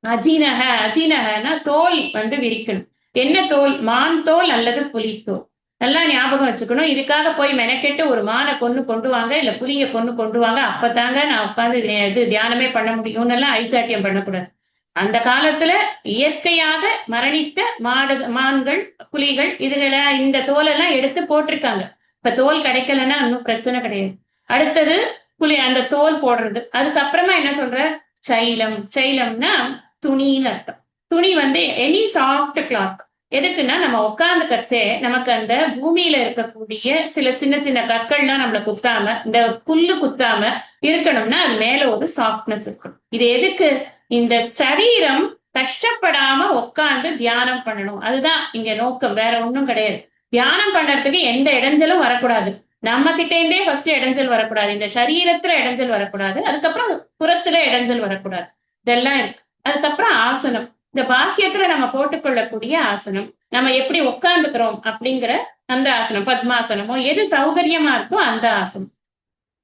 அஜீனகனா தோல் வந்து விரிக்கணும். என்ன தோல்? மான் தோல் அல்லது புலித்தோல். நல்லா ஞாபகம் வச்சுக்கணும். இதுக்காக போய் மெனக்கெட்டு ஒரு மானை கொண்டு வாங்க, இல்ல புலிய கொண்டு வாங்க, அப்பதாங்க நான் உட்காந்து இது தியானமே பண்ண முடியும்னு எல்லாம் ஐச்சாட்டியம் பண்ணக்கூடாது. அந்த காலத்துல இயற்கையாக மரணித்த மான்கள், புலிகள் இதுகளை இந்த தோலெல்லாம் எடுத்து போட்டிருக்காங்க. இப்ப தோல் கிடைக்கலன்னா இன்னும் பிரச்சனை கிடையாது. அடுத்தது அந்த தோல் போடுறது. அதுக்கப்புறமா என்ன சொல்ற? சைலம்னா துணின்னு அர்த்தம். துணி வந்து எனி சாஃப்ட் கிளாத். எதுக்குன்னா நம்ம உட்கார்ந்து கச்சே நமக்கு அந்த பூமியில இருக்கக்கூடிய சில சின்ன சின்ன கற்கள்லாம் நம்மள குத்தாம, இந்த புல்லு குத்தாம இருக்கணும்னா அது மேல ஒரு சாஃப்ட்னஸ் இருக்கணும். இது எதுக்கு? இந்த சரீரம் கஷ்டப்படாம உட்கார்ந்து தியானம் பண்ணணும். அதுதான் இங்க நோக்கம், வேற ஒண்ணும் கிடையாது. தியானம் பண்றதுக்கு எந்த இடைஞ்சலும் வரக்கூடாது. நம்ம கிட்ட இருந்தே ஃபர்ஸ்ட் இடைஞ்சல் வரக்கூடாது. இந்த சரீரத்துல இடைஞ்சல் வரக்கூடாது. அதுக்கப்புறம் புறத்துல இடைஞ்சல் வரக்கூடாது. இதெல்லாம் இருக்கு. அதுக்கப்புறம் ஆசனம். இந்த பாக்கியத்துல நம்ம போட்டுக்கொள்ளக்கூடிய ஆசனம், நம்ம எப்படி உட்கார்ந்துக்கிறோம் அப்படிங்கிற அந்த ஆசனம், பத்மாசனமோ எது சௌகரியமா இருக்கோ அந்த ஆசனம்.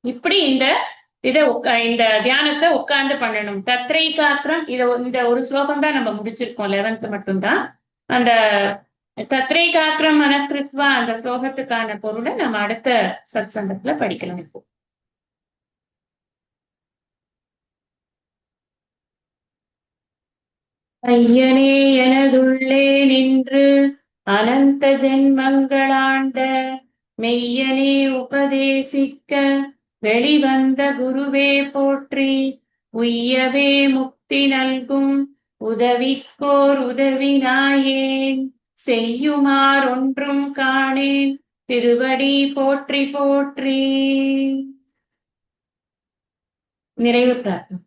இப்படி இந்த தியானத்தை உட்கார்ந்து பண்ணணும். தத்ரைகாக்கிரம் இந்த ஒரு ஸ்லோகம் தான் நம்ம முடிச்சிருக்கோம், 11th மட்டும்தான். அந்த தத்ரைகாக்கிரம் மனக்கிருத்வா அந்த ஸ்லோகத்துக்கான பொருளை நம்ம அடுத்த சத்சங்கத்துல படிக்கலாம் இப்போ. ஐயனே எனதுள்ளே நின்று அனந்த ஜென்மங்களாண்ட மெய்யனே உபதேசிக்க வெளிவந்த குருவே போற்றி. உய்யவே முக்தி நல்கும் உதவிக்கோர் உதவி நாயேன். செய்யுமார் ஒன்றும் காணேன் திருவடி போற்றி போற்றி. நிறைவு பிரார்த்தனை.